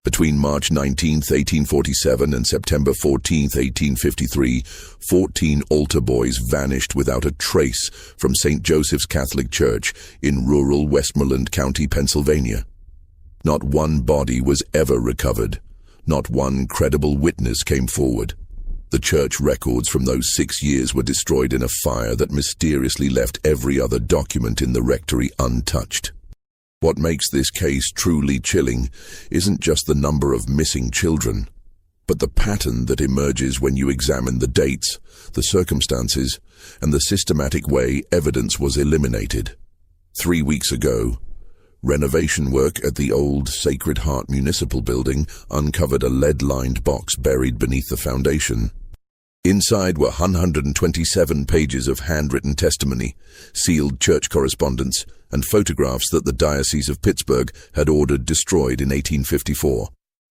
Between March 19, 1847 and September 14, 1853, 14 altar boys vanished without a trace from St. Joseph's Catholic Church in rural Westmoreland County, Pennsylvania. Not one body was ever recovered. Not one credible witness came forward. The church records from those 6 years were destroyed in a fire that mysteriously left every other document in the rectory untouched. What makes this case truly chilling isn't just the number of missing children, but the pattern that emerges when you examine the dates, the circumstances, and the systematic way evidence was eliminated. 3 weeks ago, renovation work at the old Sacred Heart Municipal Building uncovered a lead-lined box buried beneath the foundation. Inside were 127 pages of handwritten testimony, sealed church correspondence, and photographs that the Diocese of Pittsburgh had ordered destroyed in 1854.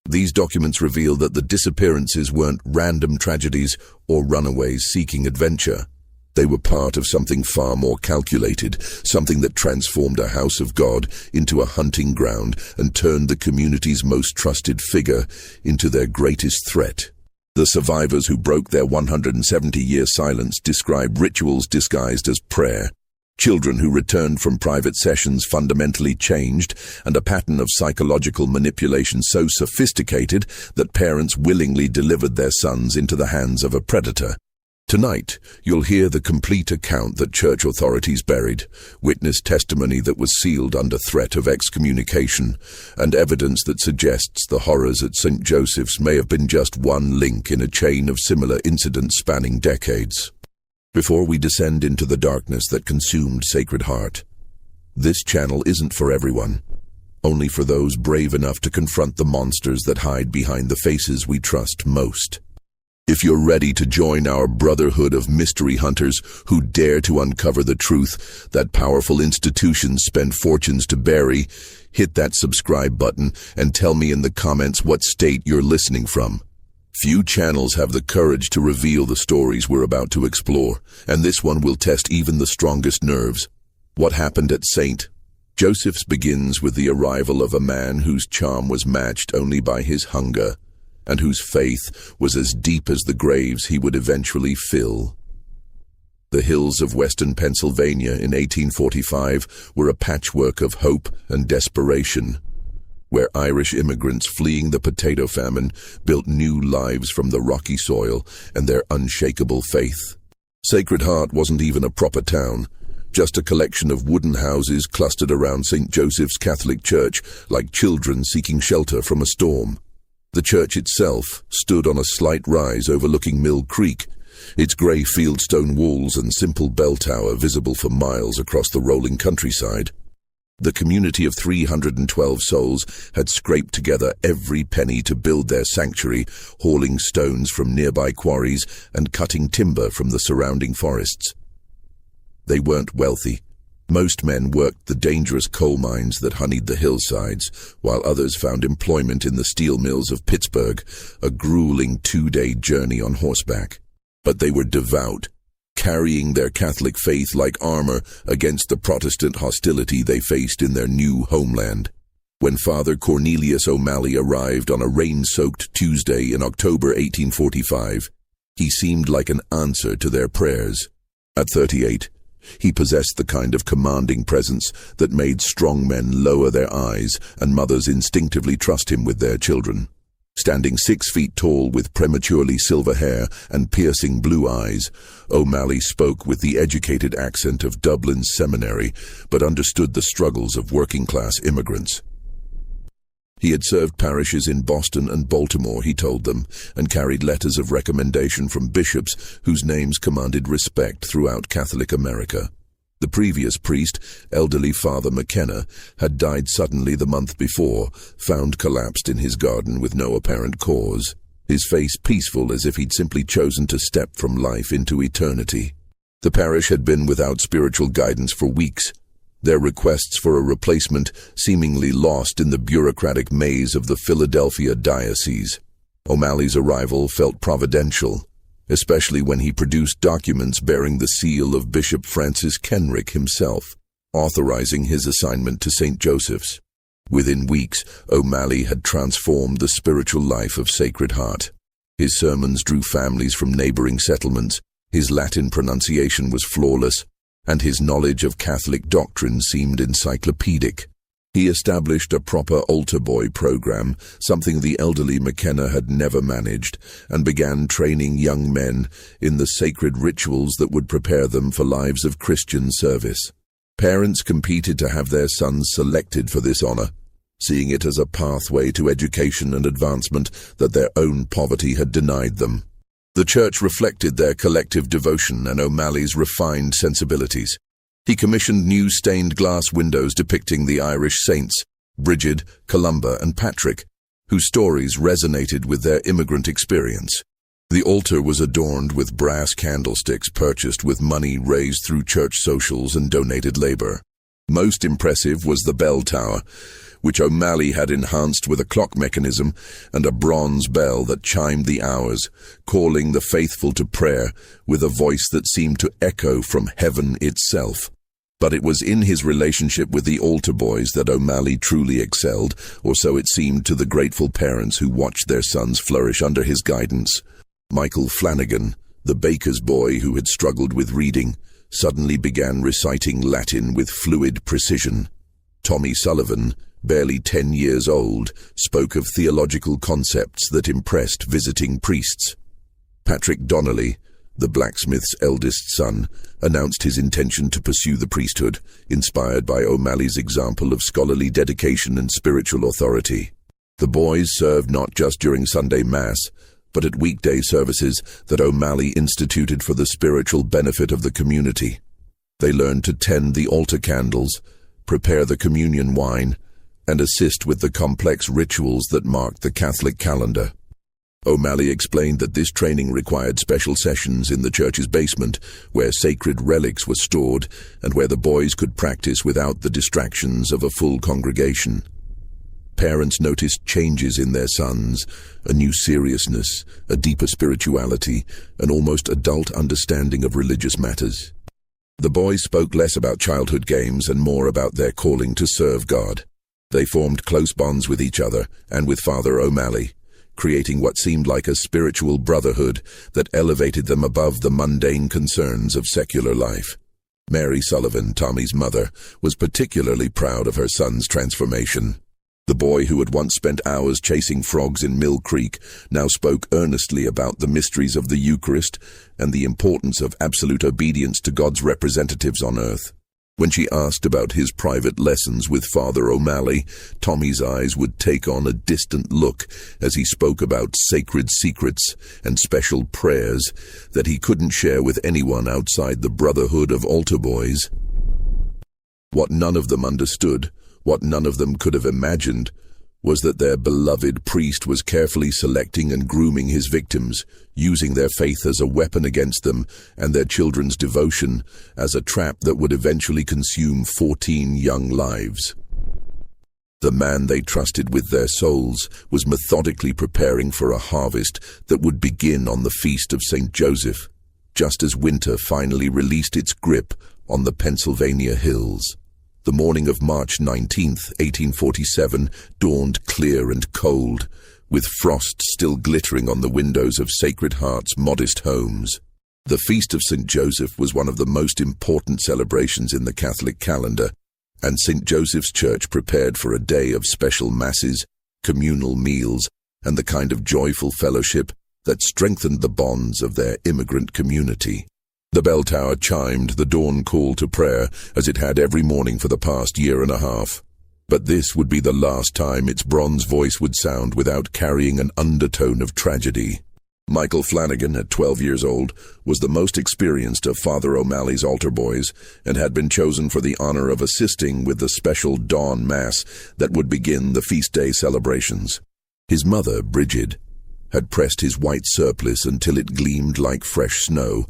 These documents reveal that the disappearances weren't random tragedies or runaways seeking adventure. They were part of something far more calculated, something that transformed a house of God into a hunting ground and turned the community's most trusted figure into their greatest threat. The survivors who broke their 170-year silence describe rituals disguised as prayer, children who returned from private sessions fundamentally changed, and a pattern of psychological manipulation so sophisticated that parents willingly delivered their sons into the hands of a predator. Tonight, you'll hear the complete account that church authorities buried, witness testimony that was sealed under threat of excommunication, and evidence that suggests the horrors at St. Joseph's may have been just one link in a chain of similar incidents spanning decades. Before we descend into the darkness that consumed Sacred Heart, this channel isn't for everyone, only for those brave enough to confront the monsters that hide behind the faces we trust most. If you're ready to join our brotherhood of mystery hunters who dare to uncover the truth that powerful institutions spend fortunes to bury, hit that subscribe button and tell me in the comments what state you're listening from. Few channels have the courage to reveal the stories we're about to explore, and this one will test even the strongest nerves. What happened at St. Joseph's begins with the arrival of a man whose charm was matched only by his hunger, and whose faith was as deep as the graves he would eventually fill. The hills of western Pennsylvania in 1845 were a patchwork of hope and desperation, where Irish immigrants fleeing the potato famine built new lives from the rocky soil and their unshakable faith. Sacred Heart wasn't even a proper town, just a collection of wooden houses clustered around St. Joseph's Catholic Church like children seeking shelter from a storm. The church itself stood on a slight rise overlooking Mill Creek, its grey fieldstone walls and simple bell tower visible for miles across the rolling countryside. The community of 312 souls had scraped together every penny to build their sanctuary, hauling stones from nearby quarries and cutting timber from the surrounding forests. They weren't wealthy. Most men worked the dangerous coal mines that honeyed the hillsides, while others found employment in the steel mills of Pittsburgh, a grueling 2-day journey on horseback. But they were devout, carrying their Catholic faith like armor against the Protestant hostility they faced in their new homeland. When Father Cornelius O'Malley arrived on a rain-soaked Tuesday in October 1845, he seemed like an answer to their prayers. At 38, he possessed the kind of commanding presence that made strong men lower their eyes and mothers instinctively trust him with their children. Standing 6 feet tall with prematurely silver hair and piercing blue eyes, O'Malley spoke with the educated accent of Dublin's seminary, but understood the struggles of working-class immigrants. He had served parishes in Boston and Baltimore, he told them, and carried letters of recommendation from bishops whose names commanded respect throughout Catholic America. The previous priest, elderly Father McKenna, had died suddenly the month before, found collapsed in his garden with no apparent cause, his face peaceful as if he'd simply chosen to step from life into eternity. The parish had been without spiritual guidance for weeks, their requests for a replacement seemingly lost in the bureaucratic maze of the Philadelphia diocese. O'Malley's arrival felt providential, especially when he produced documents bearing the seal of Bishop Francis Kenrick himself, authorizing his assignment to St. Joseph's. Within weeks, O'Malley had transformed the spiritual life of Sacred Heart. His sermons drew families from neighboring settlements, his Latin pronunciation was flawless, and his knowledge of Catholic doctrine seemed encyclopedic. He established a proper altar boy program, something the elderly McKenna had never managed, and began training young men in the sacred rituals that would prepare them for lives of Christian service. Parents competed to have their sons selected for this honor, seeing it as a pathway to education and advancement that their own poverty had denied them. The church reflected their collective devotion and O'Malley's refined sensibilities. He commissioned new stained glass windows depicting the Irish saints, Bridget, Columba, and Patrick, whose stories resonated with their immigrant experience. The altar was adorned with brass candlesticks purchased with money raised through church socials and donated labor. Most impressive was the bell tower, which O'Malley had enhanced with a clock mechanism and a bronze bell that chimed the hours, calling the faithful to prayer with a voice that seemed to echo from heaven itself. But it was in his relationship with the altar boys that O'Malley truly excelled, or so it seemed to the grateful parents who watched their sons flourish under his guidance. Michael Flanagan, the baker's boy who had struggled with reading, suddenly began reciting Latin with fluid precision. Tommy Sullivan, barely 10 years old, spoke of theological concepts that impressed visiting priests. Patrick Donnelly, the blacksmith's eldest son, announced his intention to pursue the priesthood, inspired by O'Malley's example of scholarly dedication and spiritual authority. The boys served not just during Sunday Mass, but at weekday services that O'Malley instituted for the spiritual benefit of the community. They learned to tend the altar candles, prepare the communion wine, and assist with the complex rituals that marked the Catholic calendar. O'Malley explained that this training required special sessions in the church's basement, where sacred relics were stored and where the boys could practice without the distractions of a full congregation. Parents noticed changes in their sons, a new seriousness, a deeper spirituality, an almost adult understanding of religious matters. The boys spoke less about childhood games and more about their calling to serve God. They formed close bonds with each other and with Father O'Malley, creating what seemed like a spiritual brotherhood that elevated them above the mundane concerns of secular life. Mary Sullivan, Tommy's mother, was particularly proud of her son's transformation. The boy who had once spent hours chasing frogs in Mill Creek now spoke earnestly about the mysteries of the Eucharist and the importance of absolute obedience to God's representatives on earth. When she asked about his private lessons with Father O'Malley, Tommy's eyes would take on a distant look as he spoke about sacred secrets and special prayers that he couldn't share with anyone outside the brotherhood of altar boys. What none of them understood, what none of them could have imagined, was that their beloved priest was carefully selecting and grooming his victims, using their faith as a weapon against them and their children's devotion as a trap that would eventually consume 14 young lives. The man they trusted with their souls was methodically preparing for a harvest that would begin on the feast of St. Joseph, just as winter finally released its grip on the Pennsylvania hills. The morning of March 19th, 1847, dawned clear and cold, with frost still glittering on the windows of Sacred Heart's modest homes. The Feast of St. Joseph was one of the most important celebrations in the Catholic calendar, and St. Joseph's Church prepared for a day of special masses, communal meals, and the kind of joyful fellowship that strengthened the bonds of their immigrant community. The bell tower chimed the dawn call to prayer as it had every morning for the past year and a half. But this would be the last time its bronze voice would sound without carrying an undertone of tragedy. Michael Flanagan, at 12 years old, was the most experienced of Father O'Malley's altar boys and had been chosen for the honor of assisting with the special dawn mass that would begin the feast day celebrations. His mother, Bridget, had pressed his white surplice until it gleamed like fresh snow,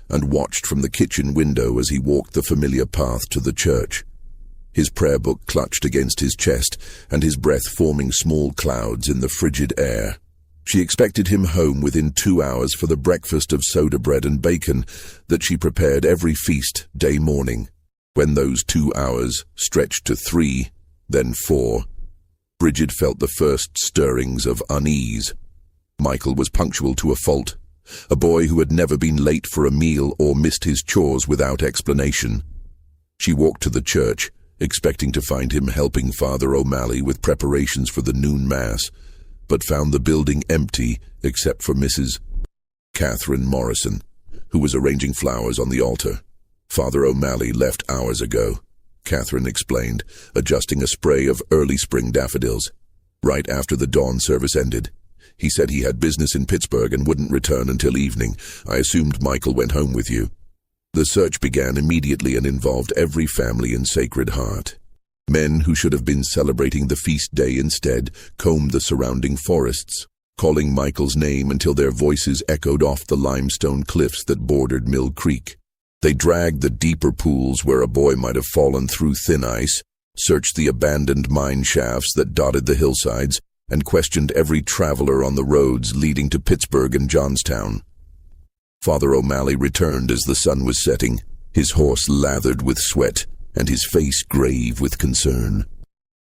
and watched from the kitchen window as he walked the familiar path to the church. His prayer book clutched against his chest, and his breath forming small clouds in the frigid air. She expected him home within 2 hours for the breakfast of soda bread and bacon that she prepared every feast day morning. When those 2 hours stretched to 3, then 4, Bridget felt the first stirrings of unease. Michael was punctual to a fault, a boy who had never been late for a meal or missed his chores without explanation. She walked to the church, expecting to find him helping Father O'Malley with preparations for the noon mass, but found the building empty except for Mrs. Catherine Morrison, who was arranging flowers on the altar. Father O'Malley left hours ago, Catherine explained, adjusting a spray of early spring daffodils. Right after the dawn service ended. He said he had business in Pittsburgh and wouldn't return until evening. I assumed Michael went home with you. The search began immediately and involved every family in Sacred Heart. Men who should have been celebrating the feast day instead combed the surrounding forests, calling Michael's name until their voices echoed off the limestone cliffs that bordered Mill Creek. They dragged the deeper pools where a boy might have fallen through thin ice, searched the abandoned mine shafts that dotted the hillsides, and questioned every traveler on the roads leading to Pittsburgh and Johnstown. Father O'Malley returned as the sun was setting, his horse lathered with sweat and his face grave with concern.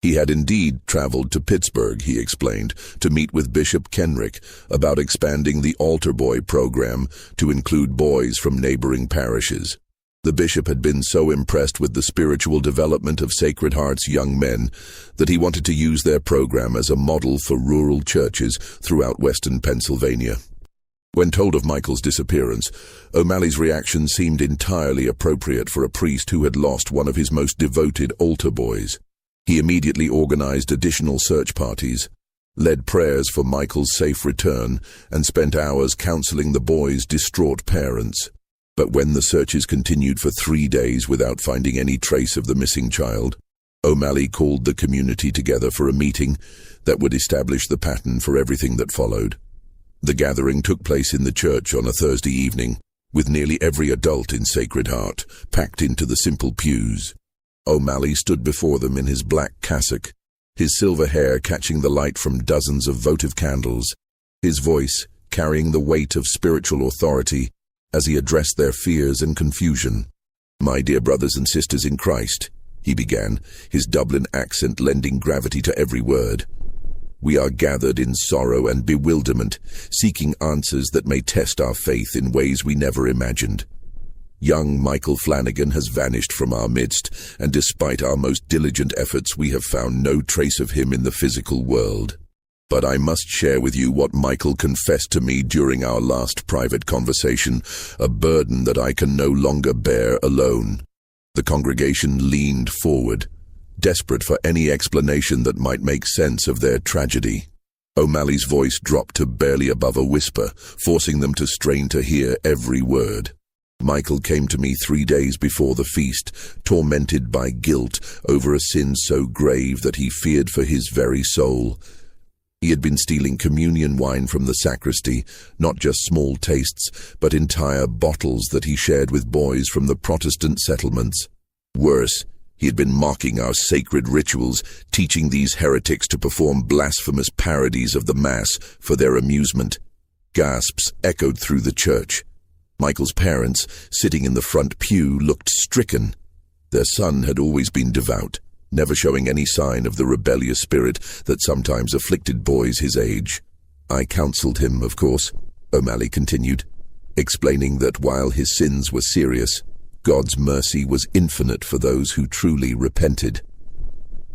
He had indeed traveled to Pittsburgh, he explained, to meet with Bishop Kenrick about expanding the altar boy program to include boys from neighboring parishes. The bishop had been so impressed with the spiritual development of Sacred Heart's young men that he wanted to use their program as a model for rural churches throughout western Pennsylvania. When told of Michael's disappearance, O'Malley's reaction seemed entirely appropriate for a priest who had lost one of his most devoted altar boys. He immediately organized additional search parties, led prayers for Michael's safe return, and spent hours counseling the boy's distraught parents. But when the searches continued for 3 days without finding any trace of the missing child, O'Malley called the community together for a meeting that would establish the pattern for everything that followed. The gathering took place in the church on a Thursday evening, with nearly every adult in Sacred Heart packed into the simple pews. O'Malley stood before them in his black cassock, his silver hair catching the light from dozens of votive candles, his voice carrying the weight of spiritual authority as he addressed their fears and confusion. "My dear brothers and sisters in Christ," he began, his Dublin accent lending gravity to every word. "We are gathered in sorrow and bewilderment, seeking answers that may test our faith in ways we never imagined. Young Michael Flanagan has vanished from our midst, and despite our most diligent efforts, we have found no trace of him in the physical world. But I must share with you what Michael confessed to me during our last private conversation, a burden that I can no longer bear alone." The congregation leaned forward, desperate for any explanation that might make sense of their tragedy. O'Malley's voice dropped to barely above a whisper, forcing them to strain to hear every word. "Michael came to me 3 days before the feast, tormented by guilt over a sin so grave that he feared for his very soul. He had been stealing communion wine from the sacristy, not just small tastes, but entire bottles that he shared with boys from the Protestant settlements. Worse, he had been mocking our sacred rituals, teaching these heretics to perform blasphemous parodies of the Mass for their amusement." Gasps echoed through the church. Michael's parents, sitting in the front pew, looked stricken. Their son had always been devout, never showing any sign of the rebellious spirit that sometimes afflicted boys his age. "I counseled him, of course," O'Malley continued, explaining that while his sins were serious, God's mercy was infinite for those who truly repented.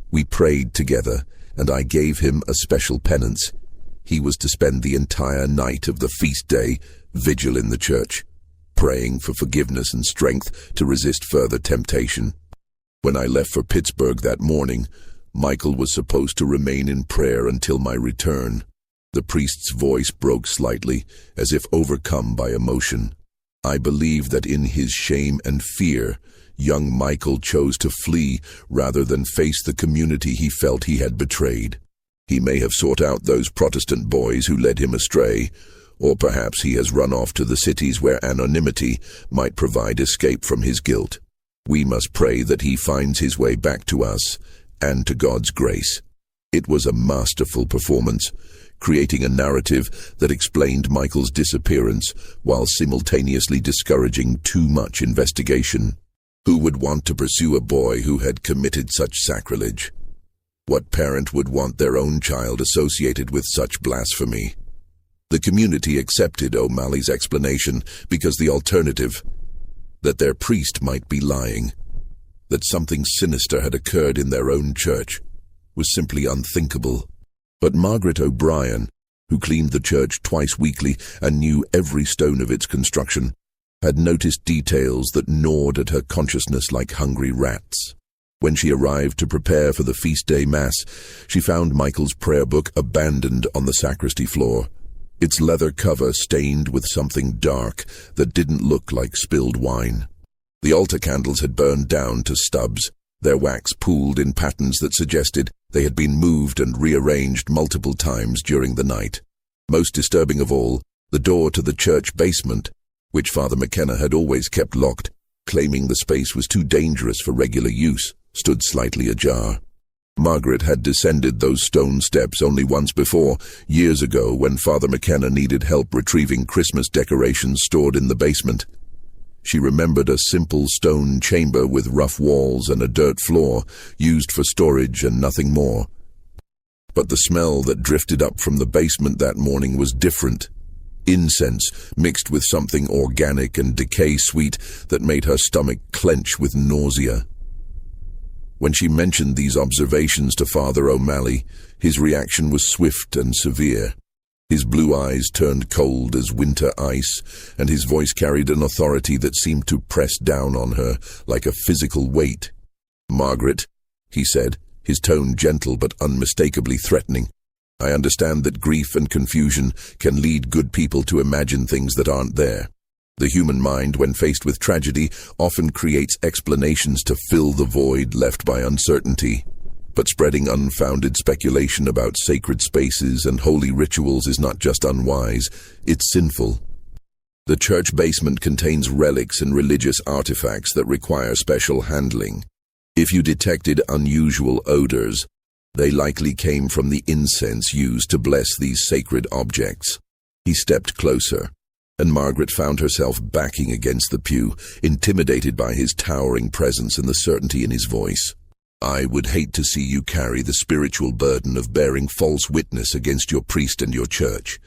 "We prayed together, and I gave him a special penance. He was to spend the entire night of the feast day vigil in the church, praying for forgiveness and strength to resist further temptation. When I left for Pittsburgh that morning, Michael was supposed to remain in prayer until my return." The priest's voice broke slightly, as if overcome by emotion. "I believe that in his shame and fear, young Michael chose to flee rather than face the community he felt he had betrayed. He may have sought out those Protestant boys who led him astray, or perhaps he has run off to the cities where anonymity might provide escape from his guilt. We must pray that he finds his way back to us and to God's grace." It was a masterful performance, creating a narrative that explained Michael's disappearance while simultaneously discouraging too much investigation. Who would want to pursue a boy who had committed such sacrilege? What parent would want their own child associated with such blasphemy? The community accepted O'Malley's explanation because the alternative, that their priest might be lying, that something sinister had occurred in their own church, was simply unthinkable. But Margaret O'Brien, who cleaned the church twice weekly and knew every stone of its construction, had noticed details that gnawed at her consciousness like hungry rats. When she arrived to prepare for the feast day mass, she found Michael's prayer book abandoned on the sacristy floor, its leather cover stained with something dark that didn't look like spilled wine. The altar candles had burned down to stubs, their wax pooled in patterns that suggested they had been moved and rearranged multiple times during the night. Most disturbing of all, the door to the church basement, which Father McKenna had always kept locked, claiming the space was too dangerous for regular use, stood slightly ajar. Margaret had descended those stone steps only once before, years ago, when Father McKenna needed help retrieving Christmas decorations stored in the basement. She remembered a simple stone chamber with rough walls and a dirt floor, used for storage and nothing more. But the smell that drifted up from the basement that morning was different. Incense mixed with something organic and decay-sweet that made her stomach clench with nausea. When she mentioned these observations to Father O'Malley, his reaction was swift and severe. His blue eyes turned cold as winter ice, and his voice carried an authority that seemed to press down on her like a physical weight. "Margaret," he said, his tone gentle but unmistakably threatening, "I understand that grief and confusion can lead good people to imagine things that aren't there. The human mind, when faced with tragedy, often creates explanations to fill the void left by uncertainty. But spreading unfounded speculation about sacred spaces and holy rituals is not just unwise, it's sinful. The church basement contains relics and religious artifacts that require special handling. If you detected unusual odors, they likely came from the incense used to bless these sacred objects." He stepped closer, and Margaret found herself backing against the pew, intimidated by his towering presence and the certainty in his voice. "I would hate to see you carry the spiritual burden of bearing false witness against your priest and your church.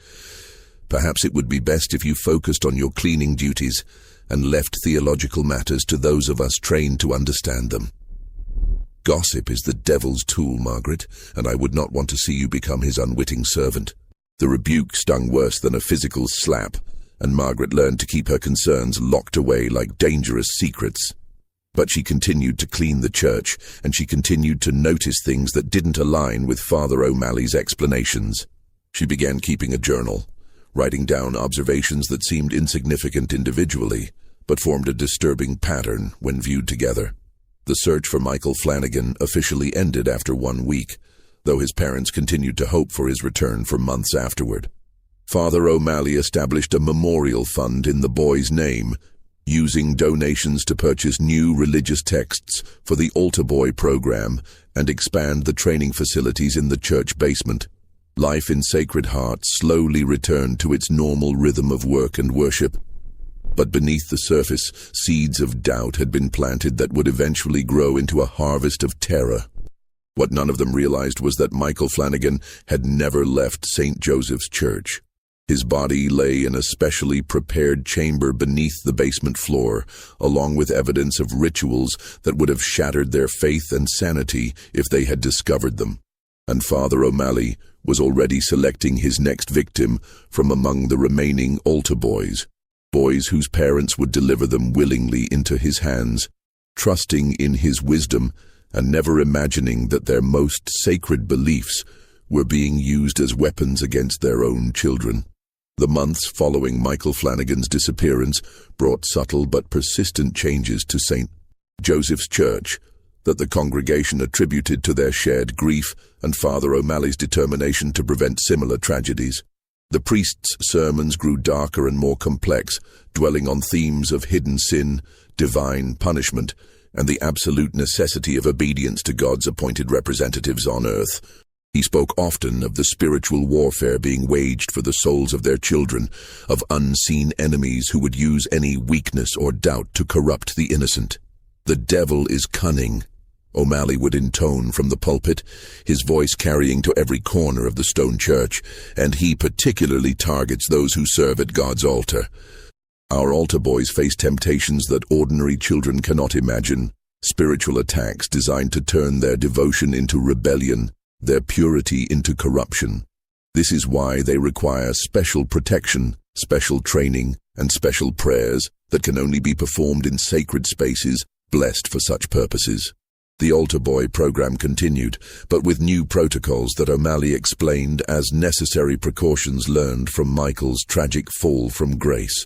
Perhaps it would be best if you focused on your cleaning duties and left theological matters to those of us trained to understand them. Gossip is the devil's tool, Margaret, and I would not want to see you become his unwitting servant." The rebuke stung worse than a physical slap, and Margaret learned to keep her concerns locked away like dangerous secrets. But she continued to clean the church, and she continued to notice things that didn't align with Father O'Malley's explanations. She began keeping a journal, writing down observations that seemed insignificant individually, but formed a disturbing pattern when viewed together. The search for Michael Flanagan officially ended after 1 week, though his parents continued to hope for his return for months afterward. Father O'Malley established a memorial fund in the boy's name, using donations to purchase new religious texts for the Altar Boy program and expand the training facilities in the church basement. Life in Sacred Heart slowly returned to its normal rhythm of work and worship. But beneath the surface, seeds of doubt had been planted that would eventually grow into a harvest of terror. What none of them realized was that Michael Flanagan had never left St. Joseph's Church. His body lay in a specially prepared chamber beneath the basement floor, along with evidence of rituals that would have shattered their faith and sanity if they had discovered them. And Father O'Malley was already selecting his next victim from among the remaining altar boys whose parents would deliver them willingly into his hands, trusting in his wisdom and never imagining that their most sacred beliefs were being used as weapons against their own children. The months following Michael Flanagan's disappearance brought subtle but persistent changes to St. Joseph's Church that the congregation attributed to their shared grief and Father O'Malley's determination to prevent similar tragedies. The priest's sermons grew darker and more complex, dwelling on themes of hidden sin, divine punishment, and the absolute necessity of obedience to God's appointed representatives on earth. He spoke often of the spiritual warfare being waged for the souls of their children, of unseen enemies who would use any weakness or doubt to corrupt the innocent. "The devil is cunning," O'Malley would intone from the pulpit, his voice carrying to every corner of the stone church, and he particularly targets those who serve at God's altar. Our altar boys face temptations that ordinary children cannot imagine, spiritual attacks designed to turn their devotion into rebellion, their purity into corruption. This is why they require special protection, special training, and special prayers that can only be performed in sacred spaces blessed for such purposes. The Altar Boy program continued, but with new protocols that O'Malley explained as necessary precautions learned from Michael's tragic fall from grace.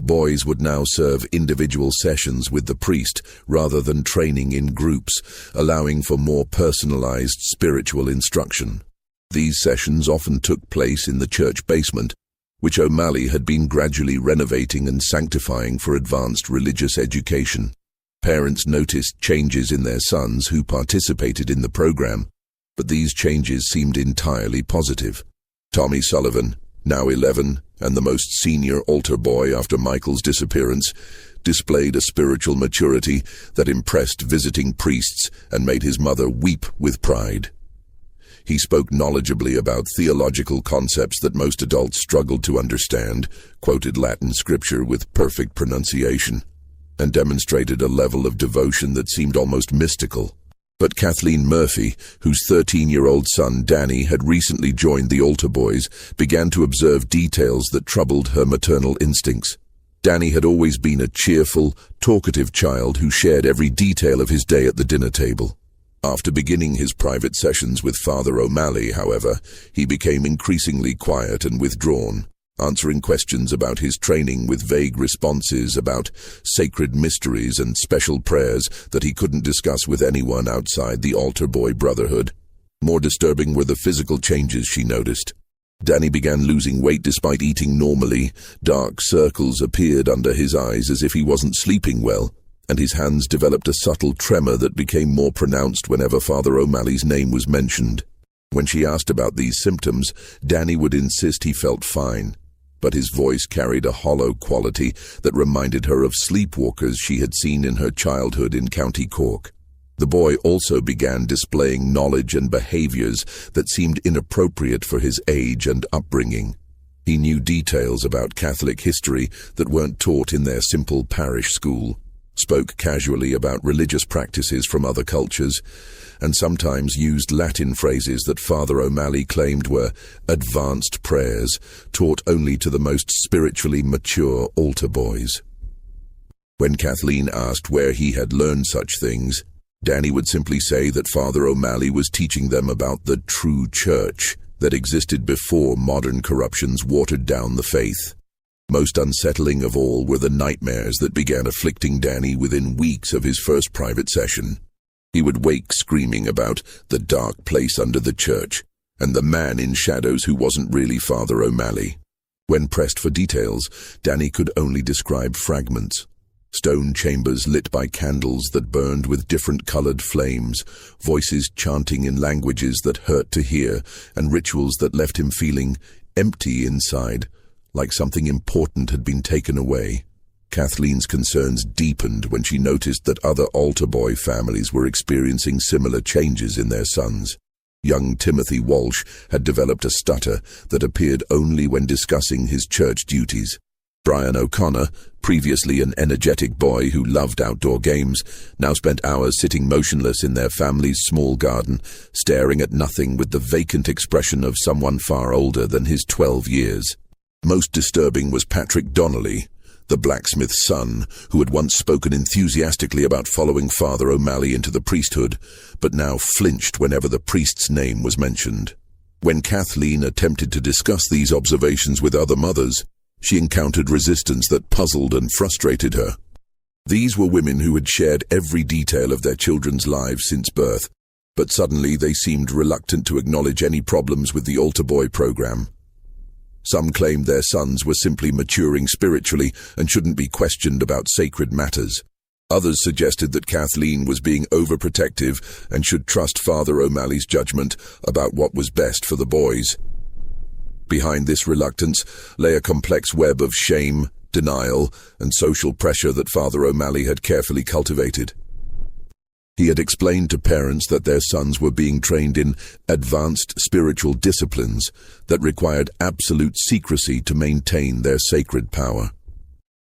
Boys would now serve individual sessions with the priest rather than training in groups, allowing for more personalized spiritual instruction. These sessions often took place in the church basement, which O'Malley had been gradually renovating and sanctifying for advanced religious education. Parents noticed changes in their sons who participated in the program, but these changes seemed entirely positive. Tommy Sullivan, now 11, and the most senior altar boy after Michael's disappearance, displayed a spiritual maturity that impressed visiting priests and made his mother weep with pride. He spoke knowledgeably about theological concepts that most adults struggled to understand, quoted Latin scripture with perfect pronunciation, and demonstrated a level of devotion that seemed almost mystical. But Kathleen Murphy, whose 13-year-old son Danny had recently joined the Altar Boys, began to observe details that troubled her maternal instincts. Danny had always been a cheerful, talkative child who shared every detail of his day at the dinner table. After beginning his private sessions with Father O'Malley, however, he became increasingly quiet and withdrawn, answering questions about his training with vague responses about sacred mysteries and special prayers that he couldn't discuss with anyone outside the Altar Boy Brotherhood. More disturbing were the physical changes she noticed. Danny began losing weight despite eating normally, dark circles appeared under his eyes as if he wasn't sleeping well, and his hands developed a subtle tremor that became more pronounced whenever Father O'Malley's name was mentioned. When she asked about these symptoms, Danny would insist he felt fine, but his voice carried a hollow quality that reminded her of sleepwalkers she had seen in her childhood in County Cork. The boy also began displaying knowledge and behaviors that seemed inappropriate for his age and upbringing. He knew details about Catholic history that weren't taught in their simple parish school, spoke casually about religious practices from other cultures, and sometimes used Latin phrases that Father O'Malley claimed were advanced prayers taught only to the most spiritually mature altar boys. When Kathleen asked where he had learned such things, Danny would simply say that Father O'Malley was teaching them about the true church that existed before modern corruptions watered down the faith. Most unsettling of all were the nightmares that began afflicting Danny within weeks of his first private session. He would wake screaming about the dark place under the church and the man in shadows who wasn't really Father O'Malley. When pressed for details, Danny could only describe fragments. Stone chambers lit by candles that burned with different colored flames, voices chanting in languages that hurt to hear, and rituals that left him feeling empty inside, like something important had been taken away. Kathleen's concerns deepened when she noticed that other altar boy families were experiencing similar changes in their sons. Young Timothy Walsh had developed a stutter that appeared only when discussing his church duties. Brian O'Connor, previously an energetic boy who loved outdoor games, now spent hours sitting motionless in their family's small garden, staring at nothing with the vacant expression of someone far older than his 12 years. Most disturbing was Patrick Donnelly, the blacksmith's son, who had once spoken enthusiastically about following Father O'Malley into the priesthood, but now flinched whenever the priest's name was mentioned. When Kathleen attempted to discuss these observations with other mothers, she encountered resistance that puzzled and frustrated her. These were women who had shared every detail of their children's lives since birth, but suddenly they seemed reluctant to acknowledge any problems with the Altar Boy program. Some claimed their sons were simply maturing spiritually and shouldn't be questioned about sacred matters. Others suggested that Kathleen was being overprotective and should trust Father O'Malley's judgment about what was best for the boys. Behind this reluctance lay a complex web of shame, denial, and social pressure that Father O'Malley had carefully cultivated. He had explained to parents that their sons were being trained in advanced spiritual disciplines that required absolute secrecy to maintain their sacred power.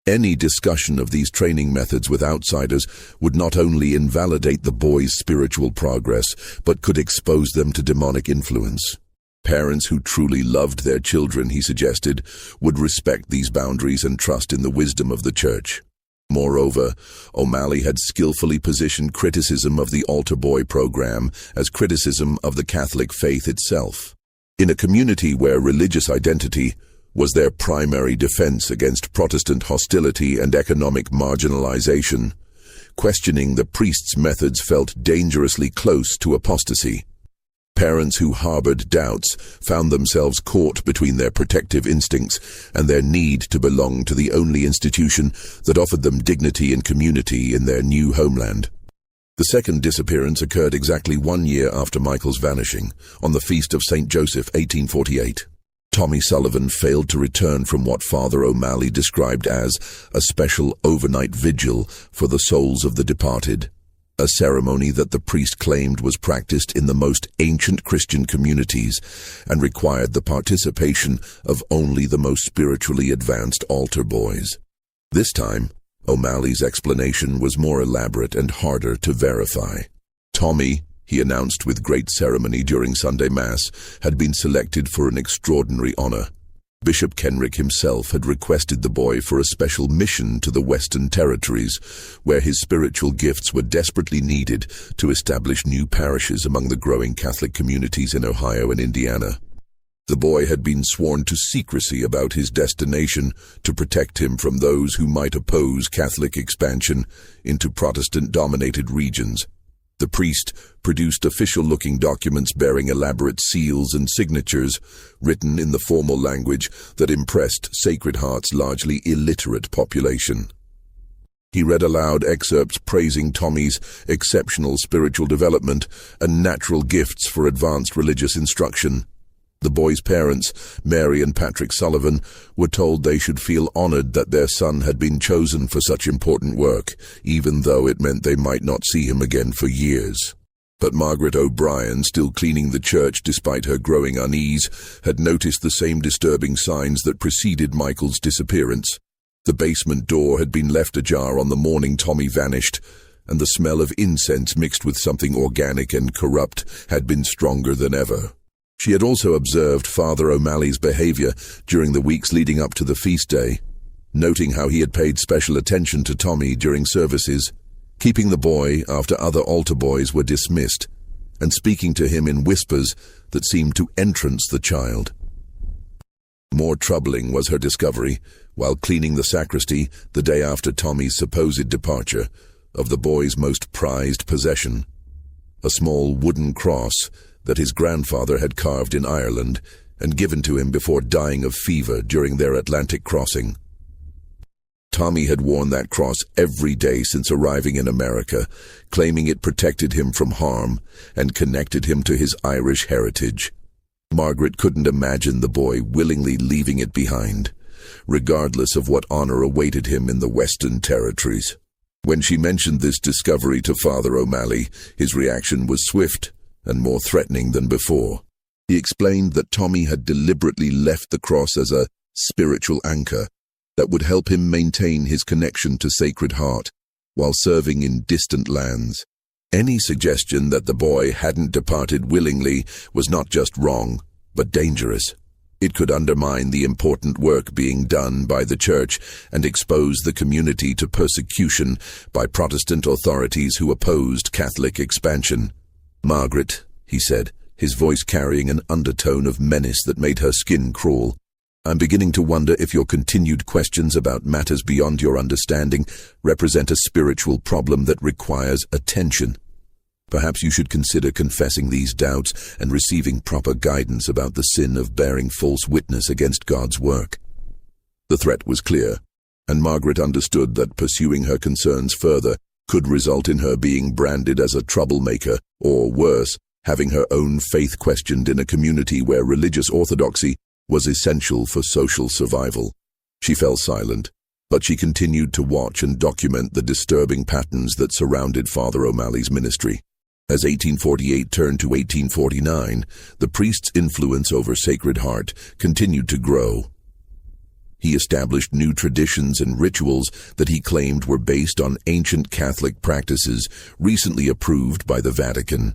Any discussion of these training methods with outsiders would not only invalidate the boys' spiritual progress, but could expose them to demonic influence. Parents who truly loved their children, he suggested, would respect these boundaries and trust in the wisdom of the church. Moreover, O'Malley had skillfully positioned criticism of the altar boy program as criticism of the Catholic faith itself. In a community where religious identity was their primary defense against Protestant hostility and economic marginalization, questioning the priest's methods felt dangerously close to apostasy. Parents who harbored doubts found themselves caught between their protective instincts and their need to belong to the only institution that offered them dignity and community in their new homeland. The second disappearance occurred exactly 1 year after Michael's vanishing, on the feast of St. Joseph, 1848. Tommy Sullivan failed to return from what Father O'Malley described as a special overnight vigil for the souls of the departed, a ceremony that the priest claimed was practiced in the most ancient Christian communities and required the participation of only the most spiritually advanced altar boys. This time, O'Malley's explanation was more elaborate and harder to verify. Tommy, he announced with great ceremony during Sunday Mass, had been selected for an extraordinary honor. Bishop Kenrick himself had requested the boy for a special mission to the Western Territories, where his spiritual gifts were desperately needed to establish new parishes among the growing Catholic communities in Ohio and Indiana. The boy had been sworn to secrecy about his destination to protect him from those who might oppose Catholic expansion into Protestant-dominated regions. The priest produced official-looking documents bearing elaborate seals and signatures, written in the formal language that impressed Sacred Heart's largely illiterate population. He read aloud excerpts praising Tommy's exceptional spiritual development and natural gifts for advanced religious instruction. The boy's parents, Mary and Patrick Sullivan, were told they should feel honored that their son had been chosen for such important work, even though it meant they might not see him again for years. But Margaret O'Brien, still cleaning the church despite her growing unease, had noticed the same disturbing signs that preceded Michael's disappearance. The basement door had been left ajar on the morning Tommy vanished, and the smell of incense mixed with something organic and corrupt had been stronger than ever. She had also observed Father O'Malley's behavior during the weeks leading up to the feast day, noting how he had paid special attention to Tommy during services, keeping the boy after other altar boys were dismissed, and speaking to him in whispers that seemed to entrance the child. More troubling was her discovery, while cleaning the sacristy the day after Tommy's supposed departure, of the boy's most prized possession, a small wooden cross that his grandfather had carved in Ireland and given to him before dying of fever during their Atlantic crossing. Tommy had worn that cross every day since arriving in America, claiming it protected him from harm and connected him to his Irish heritage. Margaret couldn't imagine the boy willingly leaving it behind, regardless of what honor awaited him in the Western Territories. When she mentioned this discovery to Father O'Malley, his reaction was swift and more threatening than before. He explained that Tommy had deliberately left the cross as a spiritual anchor that would help him maintain his connection to Sacred Heart while serving in distant lands. Any suggestion that the boy hadn't departed willingly was not just wrong, but dangerous. It could undermine the important work being done by the Church and expose the community to persecution by Protestant authorities who opposed Catholic expansion. "Margaret," he said, his voice carrying an undertone of menace that made her skin crawl, "I'm beginning to wonder if your continued questions about matters beyond your understanding represent a spiritual problem that requires attention. Perhaps you should consider confessing these doubts and receiving proper guidance about the sin of bearing false witness against God's work." The threat was clear, and Margaret understood that pursuing her concerns further could result in her being branded as a troublemaker, or worse, having her own faith questioned in a community where religious orthodoxy was essential for social survival. She fell silent, But she continued to watch and document the disturbing patterns that surrounded Father O'Malley's ministry. As 1848 turned to 1849, the priest's influence over Sacred Heart continued to grow. He established new traditions and rituals that he claimed were based on ancient Catholic practices recently approved by the Vatican.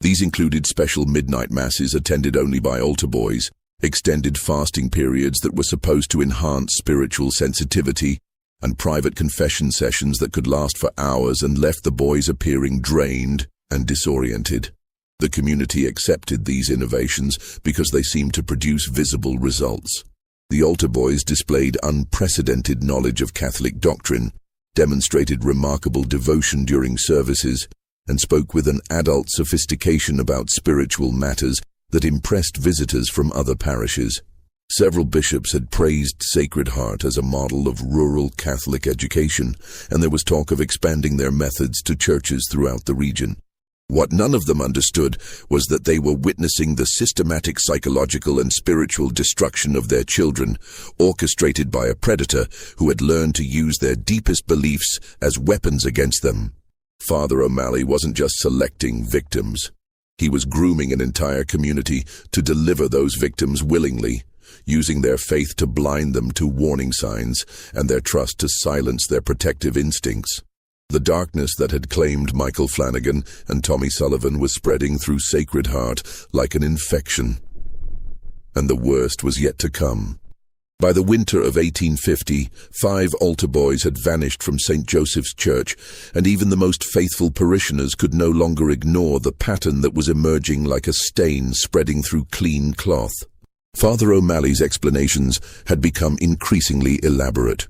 These included special midnight masses attended only by altar boys, extended fasting periods that were supposed to enhance spiritual sensitivity, and private confession sessions that could last for hours and left the boys appearing drained and disoriented. The community accepted these innovations because they seemed to produce visible results. The altar boys displayed unprecedented knowledge of Catholic doctrine, demonstrated remarkable devotion during services, and spoke with an adult sophistication about spiritual matters that impressed visitors from other parishes. Several bishops had praised Sacred Heart as a model of rural Catholic education, and there was talk of expanding their methods to churches throughout the region. What none of them understood was that they were witnessing the systematic psychological and spiritual destruction of their children, orchestrated by a predator who had learned to use their deepest beliefs as weapons against them. Father O'Malley wasn't just selecting victims. He was grooming an entire community to deliver those victims willingly, using their faith to blind them to warning signs and their trust to silence their protective instincts. The darkness that had claimed Michael Flanagan and Tommy Sullivan was spreading through Sacred Heart like an infection. And the worst was yet to come. By the winter of 1850, 5 altar boys had vanished from St. Joseph's Church, and even the most faithful parishioners could no longer ignore the pattern that was emerging like a stain spreading through clean cloth. Father O'Malley's explanations had become increasingly elaborate.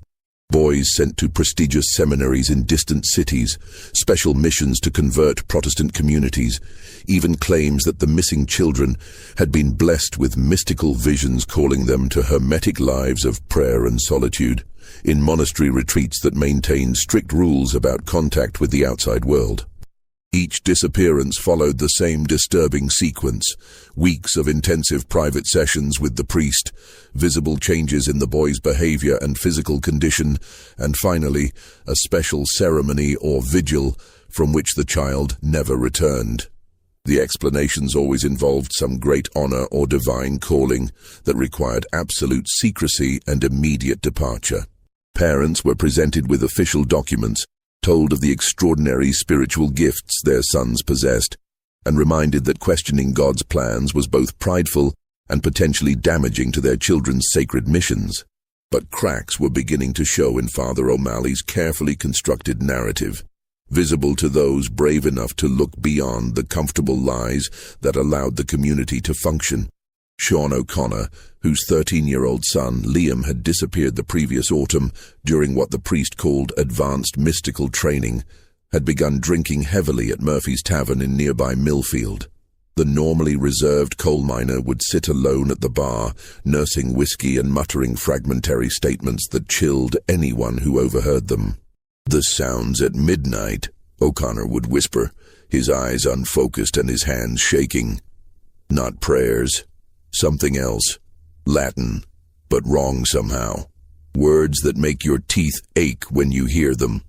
Boys sent to prestigious seminaries in distant cities, special missions to convert Protestant communities, even claims that the missing children had been blessed with mystical visions calling them to hermetic lives of prayer and solitude, in monastery retreats that maintained strict rules about contact with the outside world. Each disappearance followed the same disturbing sequence: weeks of intensive private sessions with the priest, visible changes in the boy's behavior and physical condition, and finally, a special ceremony or vigil from which the child never returned. The explanations always involved some great honor or divine calling that required absolute secrecy and immediate departure. Parents were presented with official documents, told of the extraordinary spiritual gifts their sons possessed, and reminded that questioning God's plans was both prideful and potentially damaging to their children's sacred missions. But cracks were beginning to show in Father O'Malley's carefully constructed narrative, visible to those brave enough to look beyond the comfortable lies that allowed the community to function. Sean O'Connor, whose 13-year-old son Liam had disappeared the previous autumn during what the priest called advanced mystical training, had begun drinking heavily at Murphy's Tavern in nearby Millfield. The normally reserved coal miner would sit alone at the bar, nursing whiskey and muttering fragmentary statements that chilled anyone who overheard them. "The sounds at midnight," O'Connor would whisper, his eyes unfocused and his hands shaking. "Not prayers. Something else. Latin, but wrong somehow. Words that make your teeth ache when you hear them."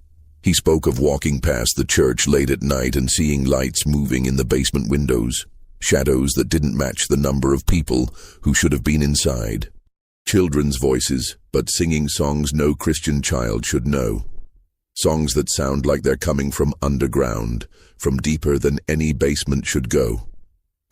He spoke of walking past the church late at night and seeing lights moving in the basement windows, shadows that didn't match the number of people who should have been inside. Children's voices, but singing songs no Christian child should know. Songs that sound like they're coming from underground, from deeper than any basement should go.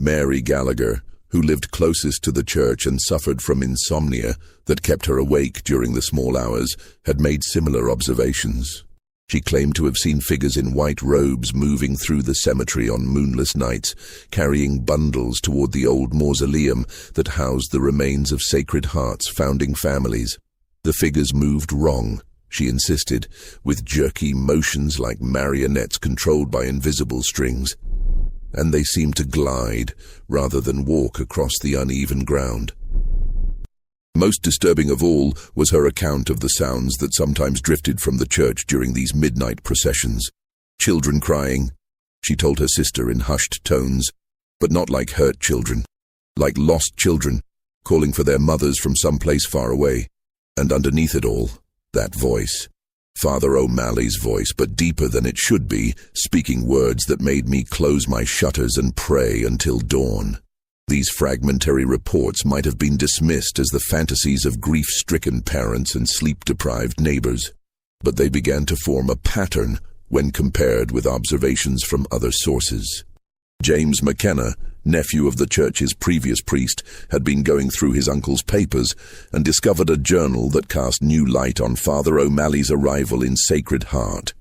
Mary Gallagher, who lived closest to the church and suffered from insomnia that kept her awake during the small hours, had made similar observations. She claimed to have seen figures in white robes moving through the cemetery on moonless nights, carrying bundles toward the old mausoleum that housed the remains of Sacred Heart's founding families. The figures moved wrong, she insisted, with jerky motions like marionettes controlled by invisible strings. And they seemed to glide rather than walk across the uneven ground. Most disturbing of all was her account of the sounds that sometimes drifted from the church during these midnight processions. Children crying, she told her sister in hushed tones, but not like hurt children, like lost children, calling for their mothers from someplace far away. And underneath it all, That voice. Father O'Malley's voice, but deeper than it should be, speaking words that made me close my shutters and pray until dawn. These fragmentary reports might have been dismissed as the fantasies of grief-stricken parents and sleep-deprived neighbors, but they began to form a pattern when compared with observations from other sources. James McKenna, nephew of the church's previous priest, had been going through his uncle's papers and discovered a journal that cast new light on Father O'Malley's arrival in Sacred Heart.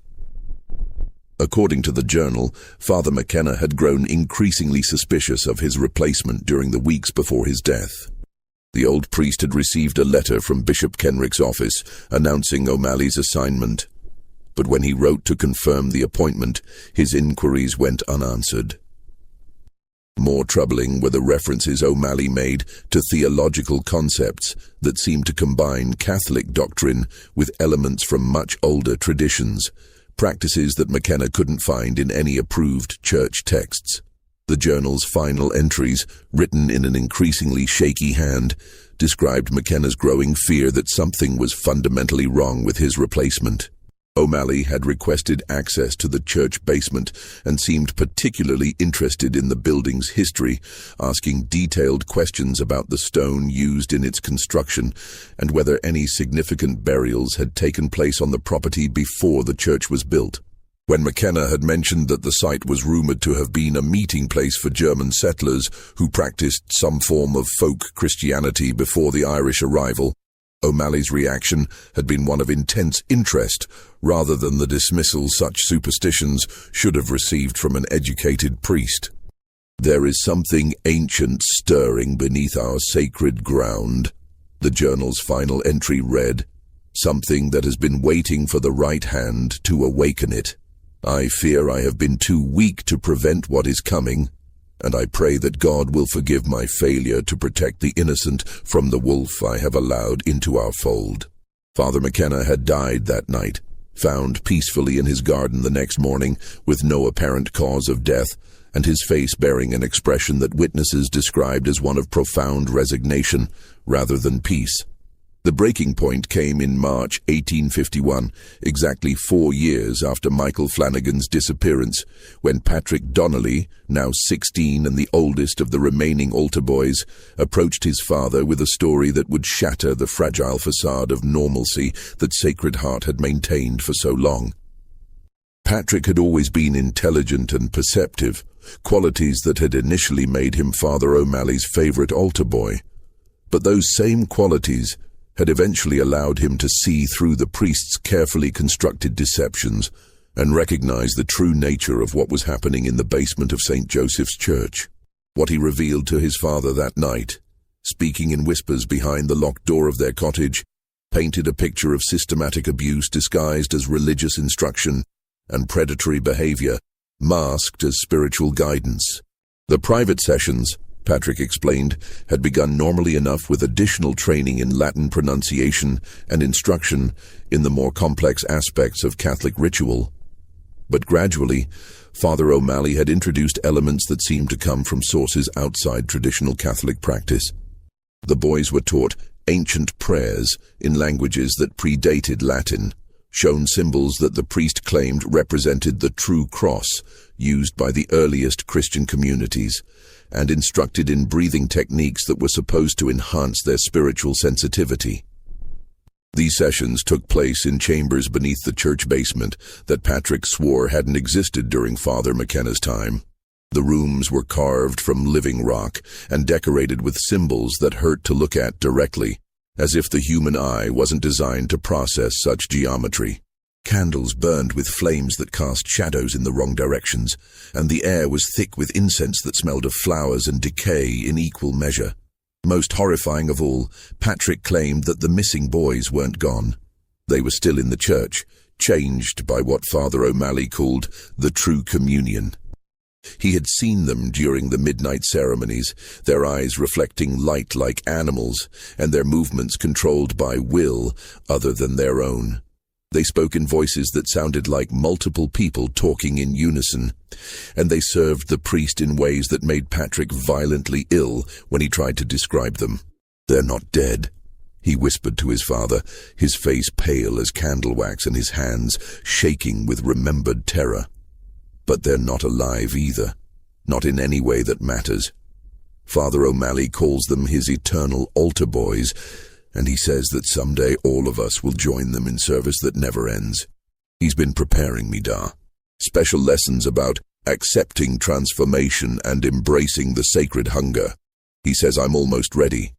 According to the journal, Father McKenna had grown increasingly suspicious of his replacement during the weeks before his death. The old priest had received a letter from Bishop Kenrick's office announcing O'Malley's assignment, but when he wrote to confirm the appointment, his inquiries went unanswered. More troubling were the references O'Malley made to theological concepts that seemed to combine Catholic doctrine with elements from much older traditions, practices that McKenna couldn't find in any approved church texts. The journal's final entries, written in an increasingly shaky hand, described McKenna's growing fear that something was fundamentally wrong with his replacement. O'Malley had requested access to the church basement and seemed particularly interested in the building's history, asking detailed questions about the stone used in its construction and whether any significant burials had taken place on the property before the church was built. When McKenna had mentioned that the site was rumored to have been a meeting place for German settlers who practiced some form of folk Christianity before the Irish arrival, O'Malley's reaction had been one of intense interest rather than the dismissal such superstitions should have received from an educated priest. "There is something ancient stirring beneath our sacred ground," the journal's final entry read, "something that has been waiting for the right hand to awaken it. I fear I have been too weak to prevent what is coming, and I pray that God will forgive my failure to protect the innocent from the wolf I have allowed into our fold." Father McKenna had died that night, found peacefully in his garden the next morning with no apparent cause of death, and his face bearing an expression that witnesses described as one of profound resignation rather than peace. The breaking point came in March 1851, exactly 4 years after Michael Flanagan's disappearance, when Patrick Donnelly, now 16 and the oldest of the remaining altar boys, approached his father with a story that would shatter the fragile facade of normalcy that Sacred Heart had maintained for so long. Patrick had always been intelligent and perceptive, qualities that had initially made him Father O'Malley's favorite altar boy. But those same qualities had eventually allowed him to see through the priest's carefully constructed deceptions and recognize the true nature of what was happening in the basement of St. Joseph's Church. What he revealed to his father that night, speaking in whispers behind the locked door of their cottage, painted a picture of systematic abuse disguised as religious instruction and predatory behavior, masked as spiritual guidance. The private sessions, Patrick explained, had begun normally enough with additional training in Latin pronunciation and instruction in the more complex aspects of Catholic ritual. But gradually, Father O'Malley had introduced elements that seemed to come from sources outside traditional Catholic practice. The boys were taught ancient prayers in languages that predated Latin, shown symbols that the priest claimed represented the true cross used by the earliest Christian communities, and instructed in breathing techniques that were supposed to enhance their spiritual sensitivity. These sessions took place in chambers beneath the church basement that Patrick swore hadn't existed during Father McKenna's time. The rooms were carved from living rock and decorated with symbols that hurt to look at directly, as if the human eye wasn't designed to process such geometry. Candles burned with flames that cast shadows in the wrong directions, and the air was thick with incense that smelled of flowers and decay in equal measure. Most horrifying of all, Patrick claimed that the missing boys weren't gone. They were still in the church, changed by what Father O'Malley called the true communion. He had seen them during the midnight ceremonies, their eyes reflecting light like animals, and their movements controlled by will other than their own. They spoke in voices that sounded like multiple people talking in unison, and they served the priest in ways that made Patrick violently ill when he tried to describe them. "They're not dead," he whispered to his father, his face pale as candle wax and his hands shaking with remembered terror. But they're not alive either, not in any way that matters. Father O'Malley calls them his eternal altar boys, and he says that someday all of us will join them in service that never ends. He's been preparing me, Da. Special lessons about accepting transformation and embracing the sacred hunger. He says I'm almost ready.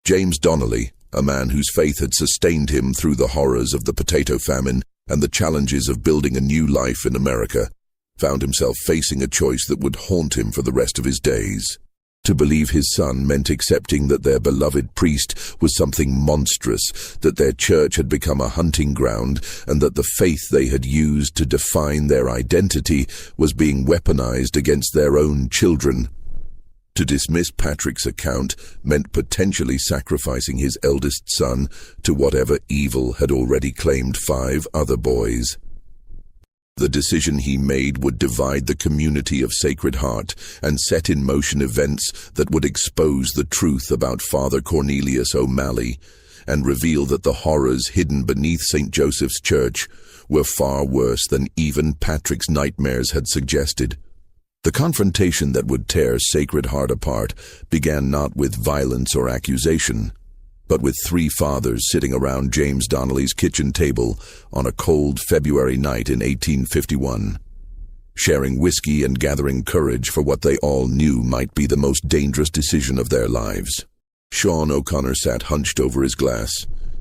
James Donnelly, a man whose faith had sustained him through the horrors of the potato famine and the challenges of building a new life in America, found himself facing a choice that would haunt him for the rest of his days. To believe his son meant accepting that their beloved priest was something monstrous, that their church had become a hunting ground, and that the faith they had used to define their identity was being weaponized against their own children. To dismiss Patrick's account meant potentially sacrificing his eldest son to whatever evil had already claimed 5 other boys. The decision he made would divide the community of Sacred Heart and set in motion events that would expose the truth about Father Cornelius O'Malley and reveal that the horrors hidden beneath St. Joseph's Church were far worse than even Patrick's nightmares had suggested. The confrontation that would tear Sacred Heart apart began not with violence or accusation, but with 3 fathers sitting around James Donnelly's kitchen table on a cold February night in 1851, sharing whiskey and gathering courage for what they all knew might be the most dangerous decision of their lives. Sean O'Connor sat hunched over his glass,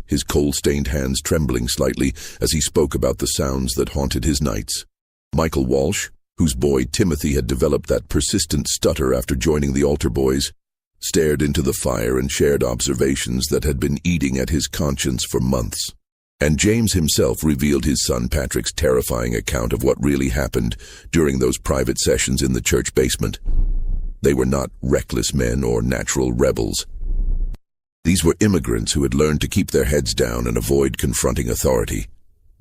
his coal-stained hands trembling slightly as he spoke about the sounds that haunted his nights. Michael Walsh, whose boy Timothy had developed that persistent stutter after joining the altar boys, stared into the fire and shared observations that had been eating at his conscience for months. And James himself revealed his son Patrick's terrifying account of what really happened during those private sessions in the church basement. They were not reckless men or natural rebels. These were immigrants who had learned to keep their heads down and avoid confronting authority.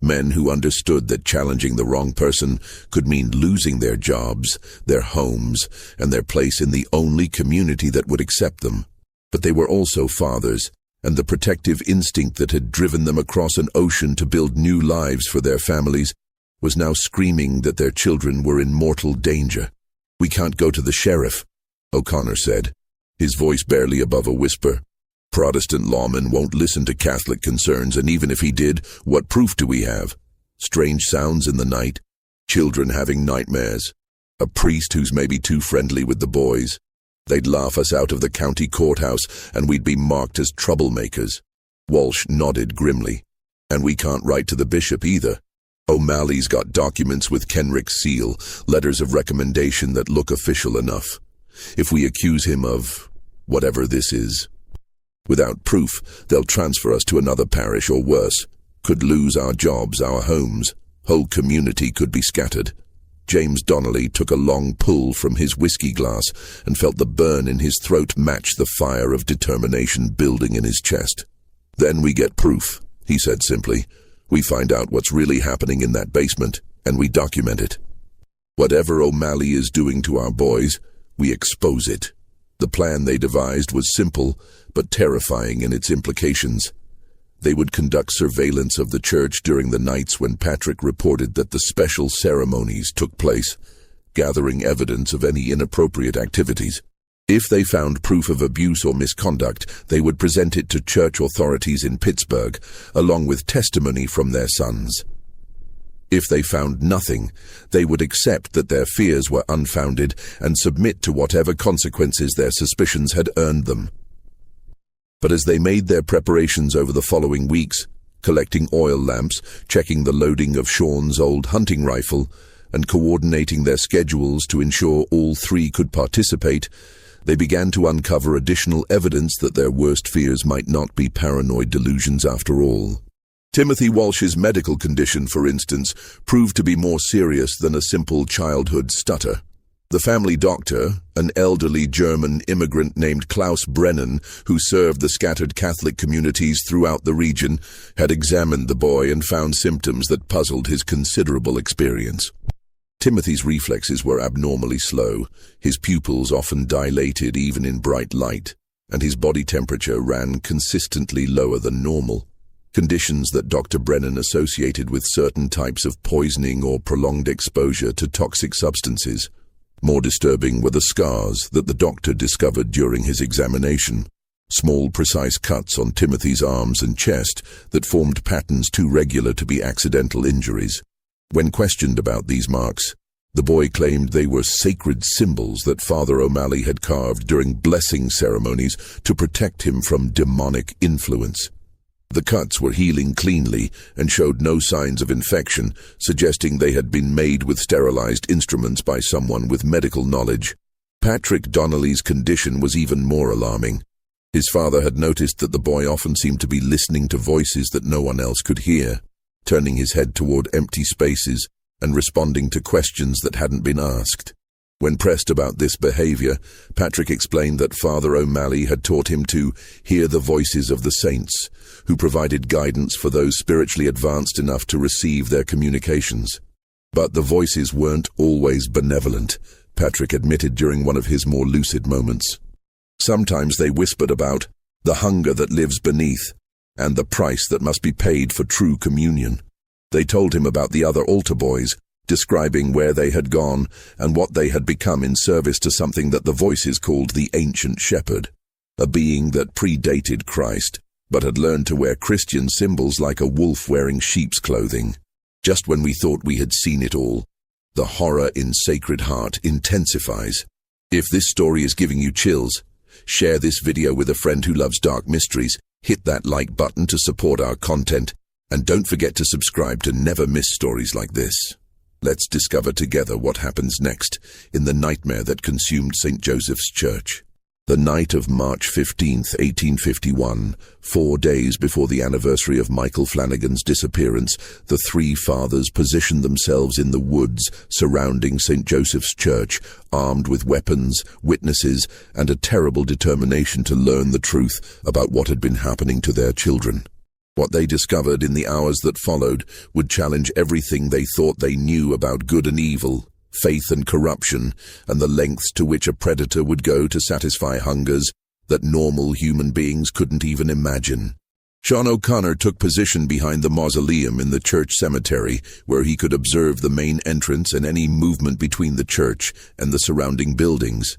Men who understood that challenging the wrong person could mean losing their jobs, their homes, and their place in the only community that would accept them. But they were also fathers, and the protective instinct that had driven them across an ocean to build new lives for their families was now screaming that their children were in mortal danger. "We can't go to the sheriff," O'Connor said, his voice barely above a whisper. "Protestant lawmen won't listen to Catholic concerns, and even if he did, what proof do we have? Strange sounds in the night, children having nightmares, a priest who's maybe too friendly with the boys. They'd laugh us out of the county courthouse, and we'd be marked as troublemakers." Walsh nodded grimly. "And we can't write to the bishop either. O'Malley's got documents with Kenrick's seal, letters of recommendation that look official enough. If we accuse him of whatever this is, without proof, they'll transfer us to another parish or worse. Could lose our jobs, our homes. Whole community could be scattered." James Donnelly took a long pull from his whiskey glass and felt the burn in his throat match the fire of determination building in his chest. "Then we get proof," he said simply. "We find out what's really happening in that basement, and we document it. Whatever O'Malley is doing to our boys, we expose it." The plan they devised was simple, but terrifying in its implications. They would conduct surveillance of the church during the nights when Patrick reported that the special ceremonies took place, gathering evidence of any inappropriate activities. If they found proof of abuse or misconduct, they would present it to church authorities in Pittsburgh, along with testimony from their sons. If they found nothing, they would accept that their fears were unfounded and submit to whatever consequences their suspicions had earned them. But as they made their preparations over the following weeks, collecting oil lamps, checking the loading of Sean's old hunting rifle, and coordinating their schedules to ensure all 3 could participate, they began to uncover additional evidence that their worst fears might not be paranoid delusions after all. Timothy Walsh's medical condition, for instance, proved to be more serious than a simple childhood stutter. The family doctor, an elderly German immigrant named Klaus Brennan, who served the scattered Catholic communities throughout the region, had examined the boy and found symptoms that puzzled his considerable experience. Timothy's reflexes were abnormally slow, his pupils often dilated even in bright light, and his body temperature ran consistently lower than normal, conditions that Dr. Brennan associated with certain types of poisoning or prolonged exposure to toxic substances. More disturbing were the scars that the doctor discovered during his examination, small precise cuts on Timothy's arms and chest that formed patterns too regular to be accidental injuries. When questioned about these marks, the boy claimed they were sacred symbols that Father O'Malley had carved during blessing ceremonies to protect him from demonic influence. The cuts were healing cleanly and showed no signs of infection, suggesting they had been made with sterilized instruments by someone with medical knowledge. Patrick Donnelly's condition was even more alarming. His father had noticed that the boy often seemed to be listening to voices that no one else could hear, turning his head toward empty spaces and responding to questions that hadn't been asked. When pressed about this behavior, Patrick explained that Father O'Malley had taught him to hear the voices of the saints, who provided guidance for those spiritually advanced enough to receive their communications. But the voices weren't always benevolent, Patrick admitted during one of his more lucid moments. Sometimes they whispered about the hunger that lives beneath and the price that must be paid for true communion. They told him about the other altar boys, describing where they had gone and what they had become in service to something that the voices called the Ancient Shepherd, a being that predated Christ, but had learned to wear Christian symbols like a wolf wearing sheep's clothing. Just when we thought we had seen it all, the horror in Sacred Heart intensifies. If this story is giving you chills, share this video with a friend who loves dark mysteries, hit that like button to support our content, and don't forget to subscribe to never miss stories like this. Let's discover together what happens next in the nightmare that consumed St. Joseph's Church. The night of March 15th, 1851, 4 days before the anniversary of Michael Flanagan's disappearance, the three fathers positioned themselves in the woods surrounding St. Joseph's Church, armed with weapons, witnesses, and a terrible determination to learn the truth about what had been happening to their children. What they discovered in the hours that followed would challenge everything they thought they knew about good and evil, faith and corruption, and the lengths to which a predator would go to satisfy hungers that normal human beings couldn't even imagine. Sean O'Connor took position behind the mausoleum in the church cemetery, where he could observe the main entrance and any movement between the church and the surrounding buildings.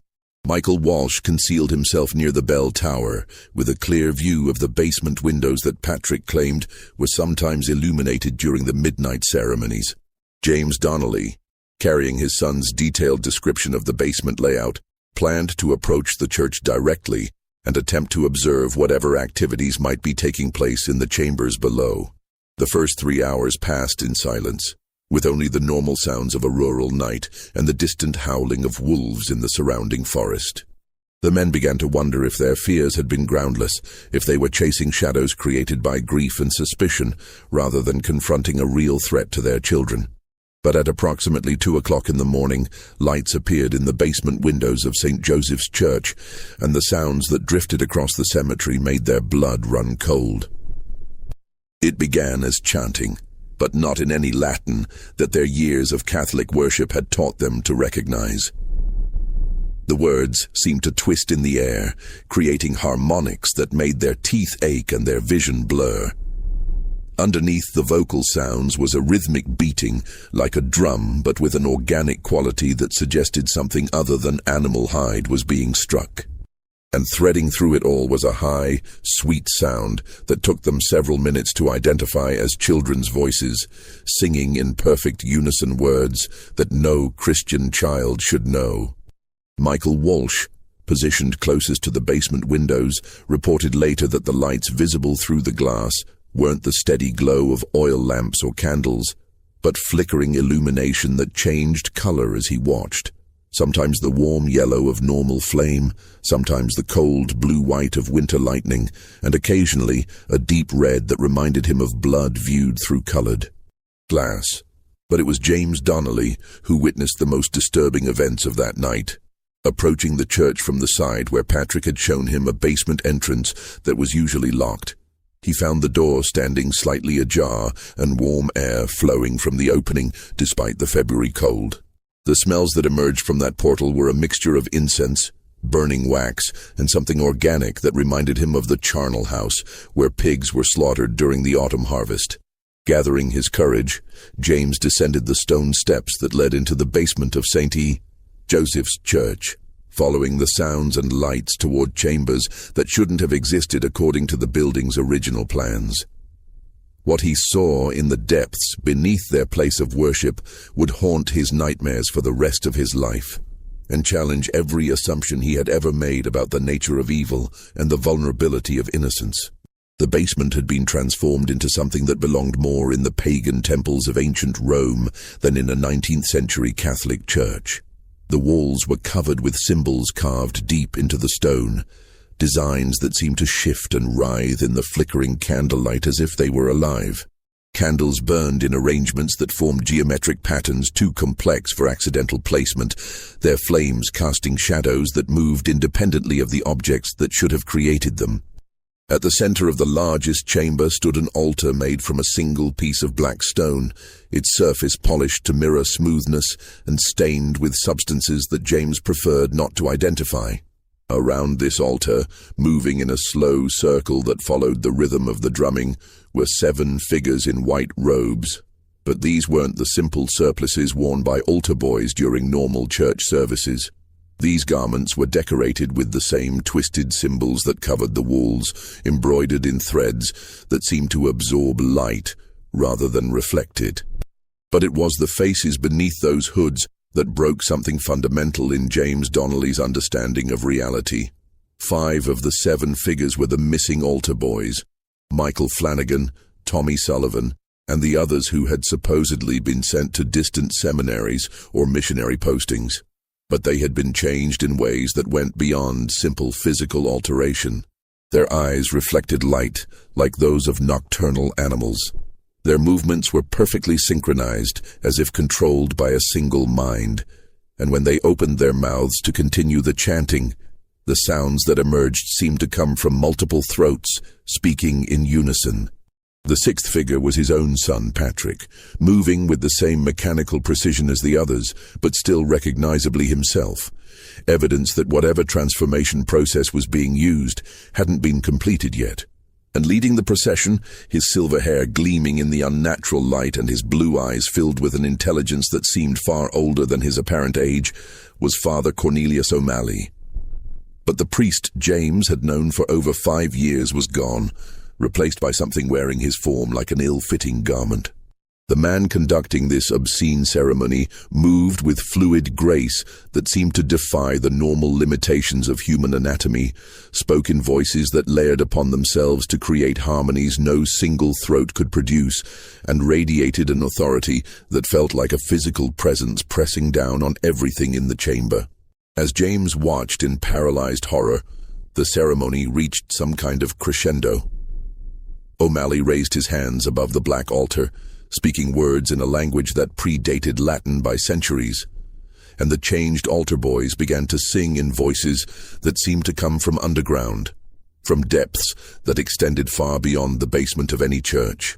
Michael Walsh concealed himself near the bell tower, with a clear view of the basement windows that Patrick claimed were sometimes illuminated during the midnight ceremonies. James Donnelly, carrying his son's detailed description of the basement layout, planned to approach the church directly and attempt to observe whatever activities might be taking place in the chambers below. The first 3 hours passed in silence, with only the normal sounds of a rural night and the distant howling of wolves in the surrounding forest. The men began to wonder if their fears had been groundless, if they were chasing shadows created by grief and suspicion, rather than confronting a real threat to their children. But at approximately 2 o'clock in the morning, lights appeared in the basement windows of St. Joseph's Church, and the sounds that drifted across the cemetery made their blood run cold. It began as chanting, but not in any Latin that their years of Catholic worship had taught them to recognize. The words seemed to twist in the air, creating harmonics that made their teeth ache and their vision blur. Underneath the vocal sounds was a rhythmic beating, like a drum, but with an organic quality that suggested something other than animal hide was being struck. And threading through it all was a high, sweet sound that took them several minutes to identify as children's voices, singing in perfect unison words that no Christian child should know. Michael Walsh, positioned closest to the basement windows, reported later that the lights visible through the glass weren't the steady glow of oil lamps or candles, but flickering illumination that changed color as he watched. Sometimes the warm yellow of normal flame, sometimes the cold blue-white of winter lightning, and occasionally a deep red that reminded him of blood viewed through colored glass. But it was James Donnelly who witnessed the most disturbing events of that night. Approaching the church from the side where Patrick had shown him a basement entrance that was usually locked, he found the door standing slightly ajar and warm air flowing from the opening despite the February cold. The smells that emerged from that portal were a mixture of incense, burning wax, and something organic that reminded him of the charnel house, where pigs were slaughtered during the autumn harvest. Gathering his courage, James descended the stone steps that led into the basement of St. Joseph's Church, following the sounds and lights toward chambers that shouldn't have existed according to the building's original plans. What he saw in the depths beneath their place of worship would haunt his nightmares for the rest of his life, and challenge every assumption he had ever made about the nature of evil and the vulnerability of innocence. The basement had been transformed into something that belonged more in the pagan temples of ancient Rome than in a 19th-century Catholic church. The walls were covered with symbols carved deep into the stone, designs that seemed to shift and writhe in the flickering candlelight as if they were alive. Candles burned in arrangements that formed geometric patterns too complex for accidental placement, their flames casting shadows that moved independently of the objects that should have created them. At the center of the largest chamber stood an altar made from a single piece of black stone, its surface polished to mirror smoothness and stained with substances that James preferred not to identify. Around this altar, moving in a slow circle that followed the rhythm of the drumming, were 7 figures in white robes. But these weren't the simple surplices worn by altar boys during normal church services. These garments were decorated with the same twisted symbols that covered the walls, embroidered in threads that seemed to absorb light rather than reflect it. But it was the faces beneath those hoods that broke something fundamental in James Donnelly's understanding of reality. 5 of the 7 figures were the missing altar boys: Michael Flanagan, Tommy Sullivan, and the others who had supposedly been sent to distant seminaries or missionary postings. But they had been changed in ways that went beyond simple physical alteration. Their eyes reflected light, like those of nocturnal animals. Their movements were perfectly synchronized, as if controlled by a single mind, and when they opened their mouths to continue the chanting, the sounds that emerged seemed to come from multiple throats, speaking in unison. The 6th figure was his own son, Patrick, moving with the same mechanical precision as the others, but still recognizably himself, evidence that whatever transformation process was being used hadn't been completed yet. And leading the procession, his silver hair gleaming in the unnatural light and his blue eyes filled with an intelligence that seemed far older than his apparent age, was Father Cornelius O'Malley. But the priest James had known for over 5 years was gone, replaced by something wearing his form like an ill-fitting garment. The man conducting this obscene ceremony moved with fluid grace that seemed to defy the normal limitations of human anatomy, spoke in voices that layered upon themselves to create harmonies no single throat could produce, and radiated an authority that felt like a physical presence pressing down on everything in the chamber. As James watched in paralyzed horror, the ceremony reached some kind of crescendo. O'Malley raised his hands above the black altar, speaking words in a language that predated Latin by centuries, and the changed altar boys began to sing in voices that seemed to come from underground, from depths that extended far beyond the basement of any church.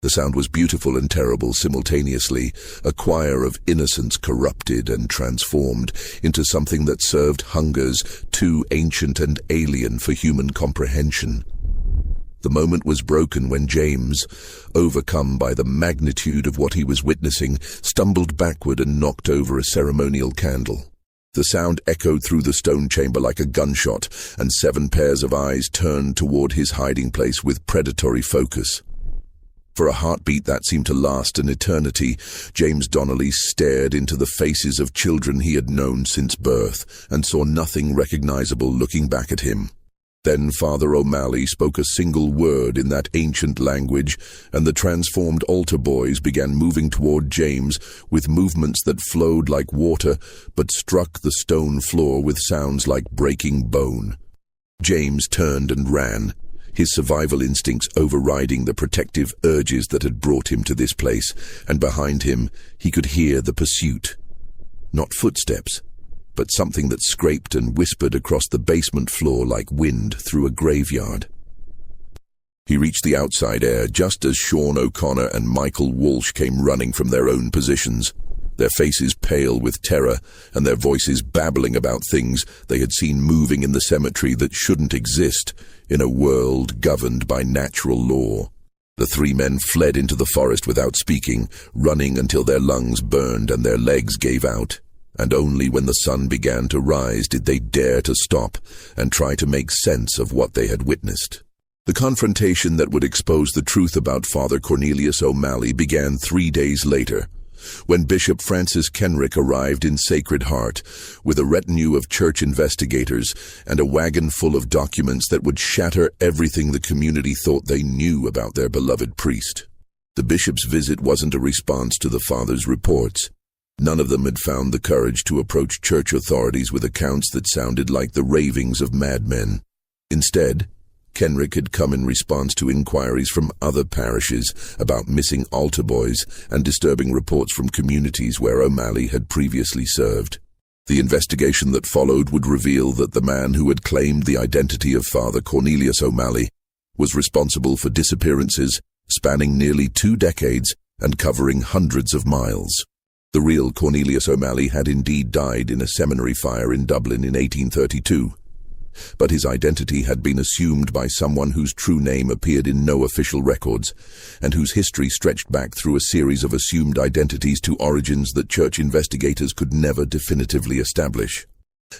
The sound was beautiful and terrible simultaneously, a choir of innocence corrupted and transformed into something that served hungers too ancient and alien for human comprehension. The moment was broken when James, overcome by the magnitude of what he was witnessing, stumbled backward and knocked over a ceremonial candle. The sound echoed through the stone chamber like a gunshot, and 7 pairs of eyes turned toward his hiding place with predatory focus. For a heartbeat that seemed to last an eternity, James Donnelly stared into the faces of children he had known since birth, and saw nothing recognizable looking back at him. Then Father O'Malley spoke a single word in that ancient language, and the transformed altar boys began moving toward James with movements that flowed like water but struck the stone floor with sounds like breaking bone. James turned and ran, his survival instincts overriding the protective urges that had brought him to this place, and behind him he could hear the pursuit. Not footsteps, but something that scraped and whispered across the basement floor like wind through a graveyard. He reached the outside air just as Sean O'Connor and Michael Walsh came running from their own positions. their faces pale with terror and their voices babbling about things they had seen moving in the cemetery that shouldn't exist in a world governed by natural law. The three men fled into the forest without speaking, running until their lungs burned and their legs gave out. And only when the sun began to rise did they dare to stop and try to make sense of what they had witnessed. The confrontation that would expose the truth about Father Cornelius O'Malley began 3 days later, when Bishop Francis Kenrick arrived in Sacred Heart with a retinue of church investigators and a wagon full of documents that would shatter everything the community thought they knew about their beloved priest. The bishop's visit wasn't a response to the father's reports. None of them had found the courage to approach church authorities with accounts that sounded like the ravings of madmen. Instead, Kenrick had come in response to inquiries from other parishes about missing altar boys and disturbing reports from communities where O'Malley had previously served. The investigation that followed would reveal that the man who had claimed the identity of Father Cornelius O'Malley was responsible for disappearances spanning nearly 2 decades and covering hundreds of miles. The real Cornelius O'Malley had indeed died in a seminary fire in Dublin in 1832. But his identity had been assumed by someone whose true name appeared in no official records, and whose history stretched back through a series of assumed identities to origins that church investigators could never definitively establish.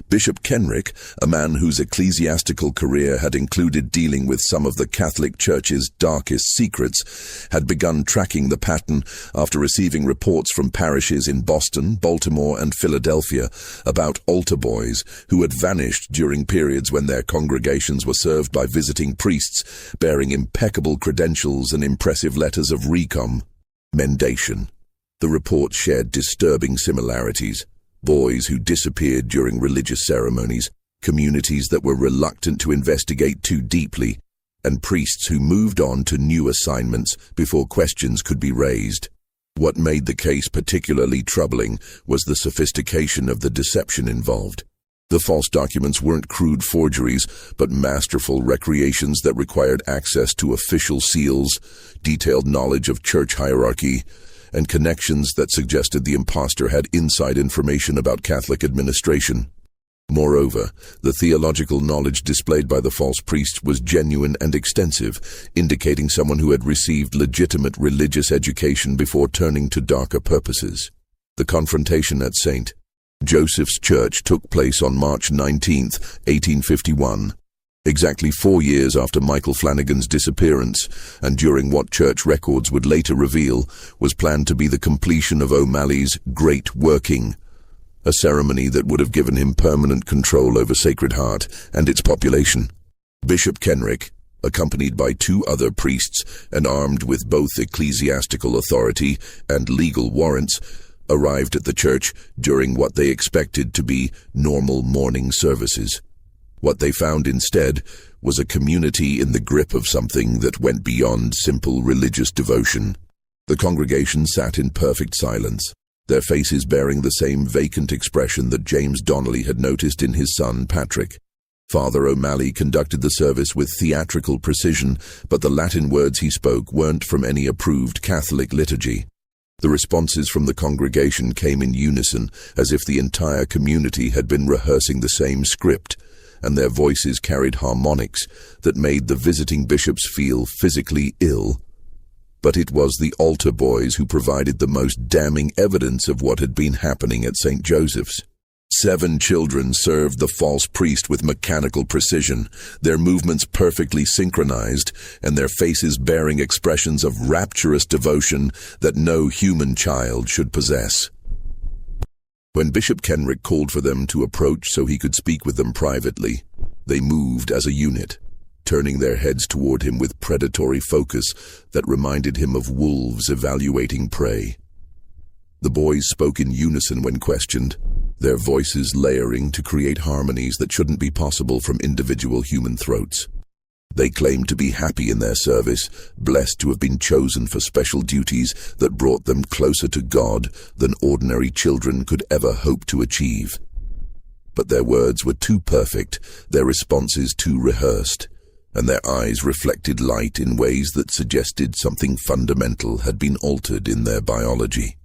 Bishop Kenrick, a man whose ecclesiastical career had included dealing with some of the Catholic Church's darkest secrets, had begun tracking the pattern after receiving reports from parishes in Boston, Baltimore, and Philadelphia about altar boys who had vanished during periods when their congregations were served by visiting priests bearing impeccable credentials and impressive letters of recommendation. The reports shared disturbing similarities. Boys who disappeared during religious ceremonies, communities that were reluctant to investigate too deeply, and priests who moved on to new assignments before questions could be raised. What made the case particularly troubling was the sophistication of the deception involved. The false documents weren't crude forgeries, but masterful recreations that required access to official seals, detailed knowledge of church hierarchy, and connections that suggested the impostor had inside information about Catholic administration. Moreover, the theological knowledge displayed by the false priest was genuine and extensive, indicating someone who had received legitimate religious education before turning to darker purposes. The confrontation at St. Joseph's Church took place on March 19, 1851. Exactly 4 years after Michael Flanagan's disappearance, and during what church records would later reveal was planned to be the completion of O'Malley's Great Working, a ceremony that would have given him permanent control over Sacred Heart and its population. Bishop Kenrick, accompanied by 2 other priests and armed with both ecclesiastical authority and legal warrants, arrived at the church during what they expected to be normal morning services. What they found instead was a community in the grip of something that went beyond simple religious devotion. The congregation sat in perfect silence, their faces bearing the same vacant expression that James Donnelly had noticed in his son Patrick. Father O'Malley conducted the service with theatrical precision, but the Latin words he spoke weren't from any approved Catholic liturgy. The responses from the congregation came in unison, as if the entire community had been rehearsing the same script, and their voices carried harmonics that made the visiting bishops feel physically ill. But it was the altar boys who provided the most damning evidence of what had been happening at St. Joseph's. 7 children served the false priest with mechanical precision, their movements perfectly synchronized, and their faces bearing expressions of rapturous devotion that no human child should possess. When Bishop Kenrick called for them to approach so he could speak with them privately, they moved as a unit, turning their heads toward him with predatory focus that reminded him of wolves evaluating prey. The boys spoke in unison when questioned, their voices layering to create harmonies that shouldn't be possible from individual human throats. They claimed to be happy in their service, blessed to have been chosen for special duties that brought them closer to God than ordinary children could ever hope to achieve. But their words were too perfect, their responses too rehearsed, and their eyes reflected light in ways that suggested something fundamental had been altered in their biology.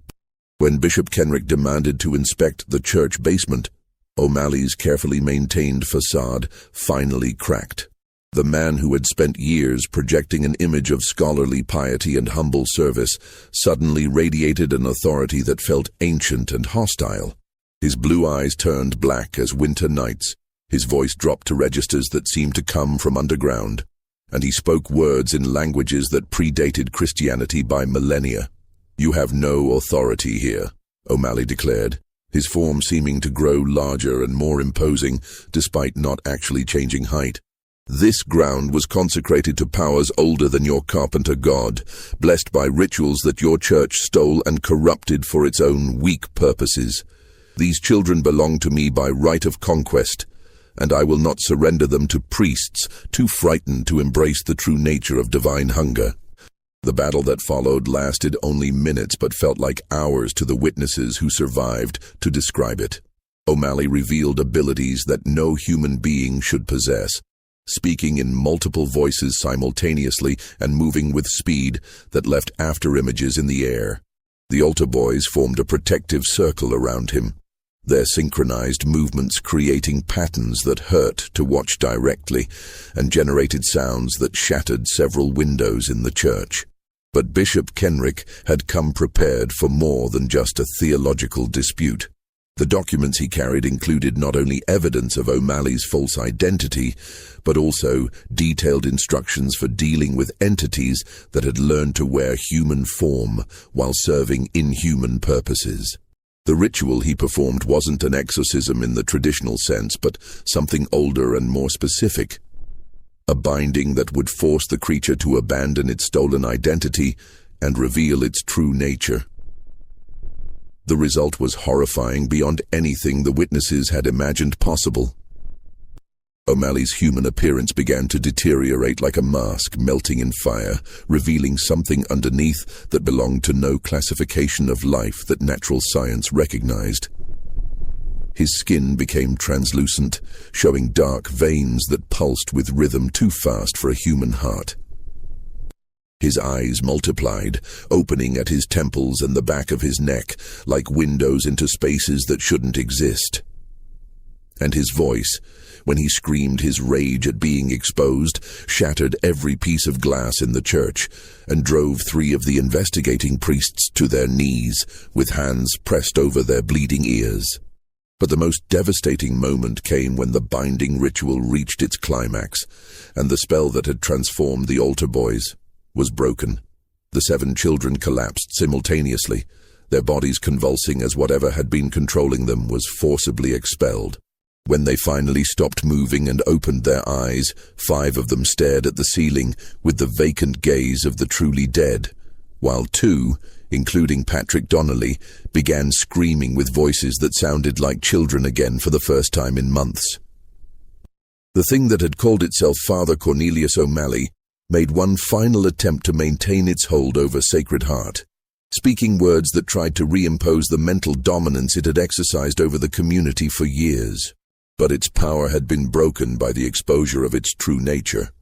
When Bishop Kenrick demanded to inspect the church basement, O'Malley's carefully maintained facade finally cracked. The man who had spent years projecting an image of scholarly piety and humble service suddenly radiated an authority that felt ancient and hostile. His blue eyes turned black as winter nights, his voice dropped to registers that seemed to come from underground, and he spoke words in languages that predated Christianity by millennia. "You have no authority here," O'Malley declared, his form seeming to grow larger and more imposing despite not actually changing height. "This ground was consecrated to powers older than your carpenter god, blessed by rituals that your church stole and corrupted for its own weak purposes. These children belong to me by right of conquest, and I will not surrender them to priests too frightened to embrace the true nature of divine hunger." The battle that followed lasted only minutes but felt like hours to the witnesses who survived to describe it. O'Malley revealed abilities that no human being should possess, speaking in multiple voices simultaneously and moving with speed that left afterimages in the air. The altar boys formed a protective circle around him, their synchronized movements creating patterns that hurt to watch directly and generated sounds that shattered several windows in the church. But Bishop Kenrick had come prepared for more than just a theological dispute. The documents he carried included not only evidence of O'Malley's false identity, but also detailed instructions for dealing with entities that had learned to wear human form while serving inhuman purposes. The ritual he performed wasn't an exorcism in the traditional sense, but something older and more specific. A binding that would force the creature to abandon its stolen identity and reveal its true nature. The result was horrifying beyond anything the witnesses had imagined possible. O'Malley's human appearance began to deteriorate like a mask melting in fire, revealing something underneath that belonged to no classification of life that natural science recognized. His skin became translucent, showing dark veins that pulsed with rhythm too fast for a human heart. His eyes multiplied, opening at his temples and the back of his neck, like windows into spaces that shouldn't exist. And his voice, when he screamed his rage at being exposed, shattered every piece of glass in the church and drove 3 of the investigating priests to their knees, with hands pressed over their bleeding ears. But the most devastating moment came when the binding ritual reached its climax, and the spell that had transformed the altar boys was broken. The 7 children collapsed simultaneously, their bodies convulsing as whatever had been controlling them was forcibly expelled. When they finally stopped moving and opened their eyes, 5 of them stared at the ceiling with the vacant gaze of the truly dead, while 2, including Patrick Donnelly, began screaming with voices that sounded like children again for the first time in months. The thing that had called itself Father Cornelius O'Malley made one final attempt to maintain its hold over Sacred Heart, speaking words that tried to reimpose the mental dominance it had exercised over the community for years. But its power had been broken by the exposure of its true nature,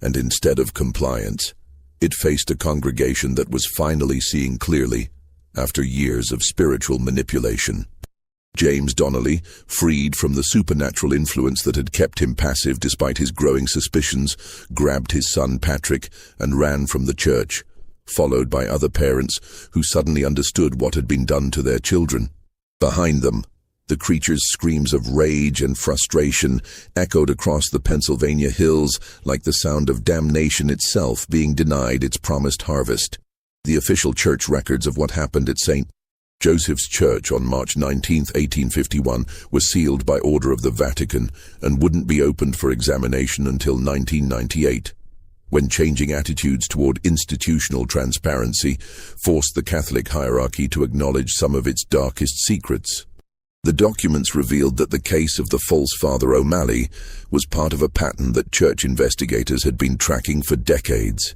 and instead of compliance, it faced a congregation that was finally seeing clearly after years of spiritual manipulation. James Donnelly, freed from the supernatural influence that had kept him passive despite his growing suspicions, grabbed his son Patrick and ran from the church, followed by other parents who suddenly understood what had been done to their children. Behind them, the creature's screams of rage and frustration echoed across the Pennsylvania hills like the sound of damnation itself being denied its promised harvest. The official church records of what happened at St. Joseph's Church on March 19, 1851, was sealed by order of the Vatican and wouldn't be opened for examination until 1998, when changing attitudes toward institutional transparency forced the Catholic hierarchy to acknowledge some of its darkest secrets. The documents revealed that the case of the false Father O'Malley was part of a pattern that church investigators had been tracking for decades.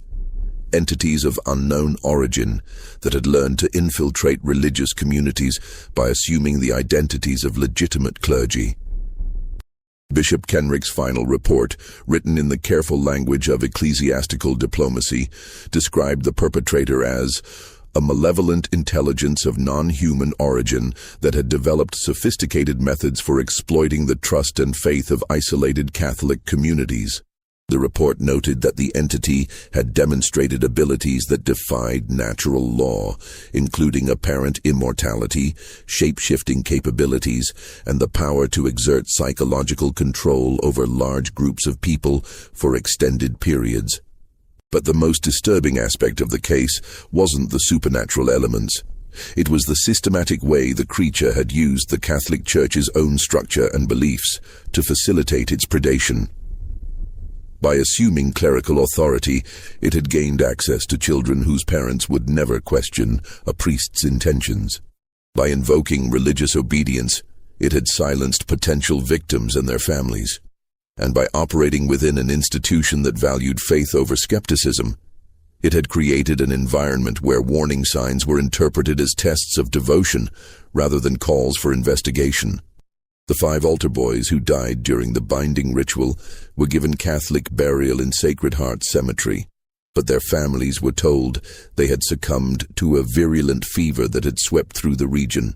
Entities of unknown origin that had learned to infiltrate religious communities by assuming the identities of legitimate clergy. Bishop Kenrick's final report, written in the careful language of ecclesiastical diplomacy, described the perpetrator as a malevolent intelligence of non-human origin that had developed sophisticated methods for exploiting the trust and faith of isolated Catholic communities. The report noted that the entity had demonstrated abilities that defied natural law, including apparent immortality, shape-shifting capabilities, and the power to exert psychological control over large groups of people for extended periods. But the most disturbing aspect of the case wasn't the supernatural elements. It was the systematic way the creature had used the Catholic Church's own structure and beliefs to facilitate its predation. By assuming clerical authority, it had gained access to children whose parents would never question a priest's intentions. By invoking religious obedience, it had silenced potential victims and their families. And by operating within an institution that valued faith over skepticism, it had created an environment where warning signs were interpreted as tests of devotion rather than calls for investigation. The 5 altar boys who died during the binding ritual were given Catholic burial in Sacred Heart Cemetery, but their families were told they had succumbed to a virulent fever that had swept through the region.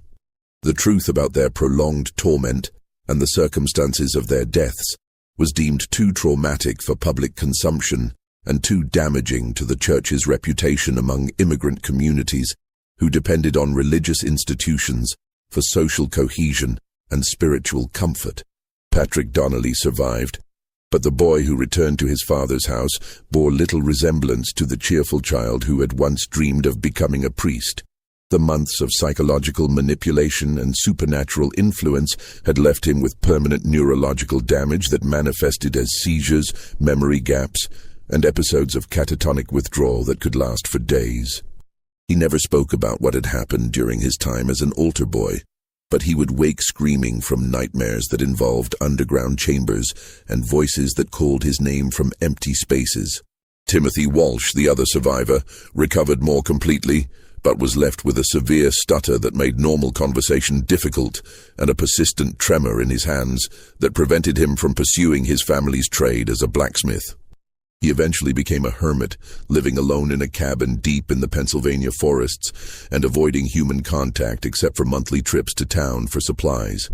The truth about their prolonged torment and the circumstances of their deaths was deemed too traumatic for public consumption and too damaging to the Church's reputation among immigrant communities who depended on religious institutions for social cohesion and spiritual comfort. Patrick Donnelly survived, but the boy who returned to his father's house bore little resemblance to the cheerful child who had once dreamed of becoming a priest. The months of psychological manipulation and supernatural influence had left him with permanent neurological damage that manifested as seizures, memory gaps, and episodes of catatonic withdrawal that could last for days. He never spoke about what had happened during his time as an altar boy, but he would wake screaming from nightmares that involved underground chambers and voices that called his name from empty spaces. Timothy Walsh, the other survivor, recovered more completely, but was left with a severe stutter that made normal conversation difficult and a persistent tremor in his hands that prevented him from pursuing his family's trade as a blacksmith. He eventually became a hermit, living alone in a cabin deep in the Pennsylvania forests and avoiding human contact except for monthly trips to town for supplies.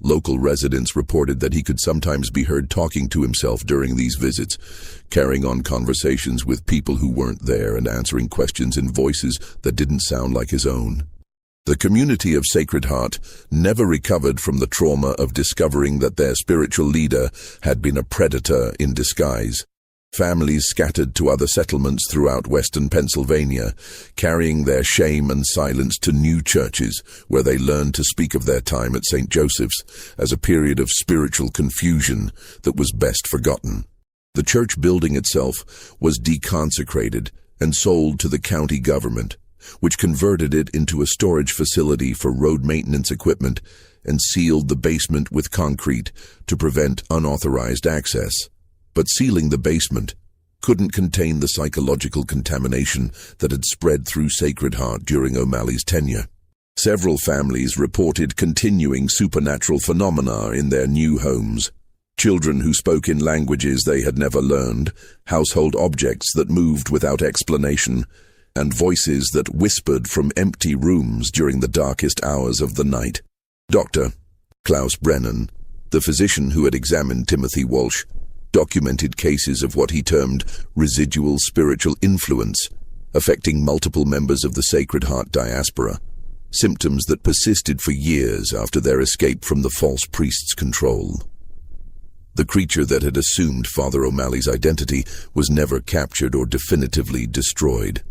Local residents reported that he could sometimes be heard talking to himself during these visits, carrying on conversations with people who weren't there and answering questions in voices that didn't sound like his own. The community of Sacred Heart never recovered from the trauma of discovering that their spiritual leader had been a predator in disguise. Families scattered to other settlements throughout western Pennsylvania, carrying their shame and silence to new churches where they learned to speak of their time at St. Joseph's as a period of spiritual confusion that was best forgotten. The church building itself was deconsecrated and sold to the county government, which converted it into a storage facility for road maintenance equipment and sealed the basement with concrete to prevent unauthorized access. But sealing the basement couldn't contain the psychological contamination that had spread through Sacred Heart during O'Malley's tenure. Several families reported continuing supernatural phenomena in their new homes. Children who spoke in languages they had never learned, household objects that moved without explanation, and voices that whispered from empty rooms during the darkest hours of the night. Dr. Klaus Brennan, the physician who had examined Timothy Walsh, documented cases of what he termed residual spiritual influence, affecting multiple members of the Sacred Heart diaspora, symptoms that persisted for years after their escape from the false priest's control. The creature that had assumed Father O'Malley's identity was never captured or definitively destroyed.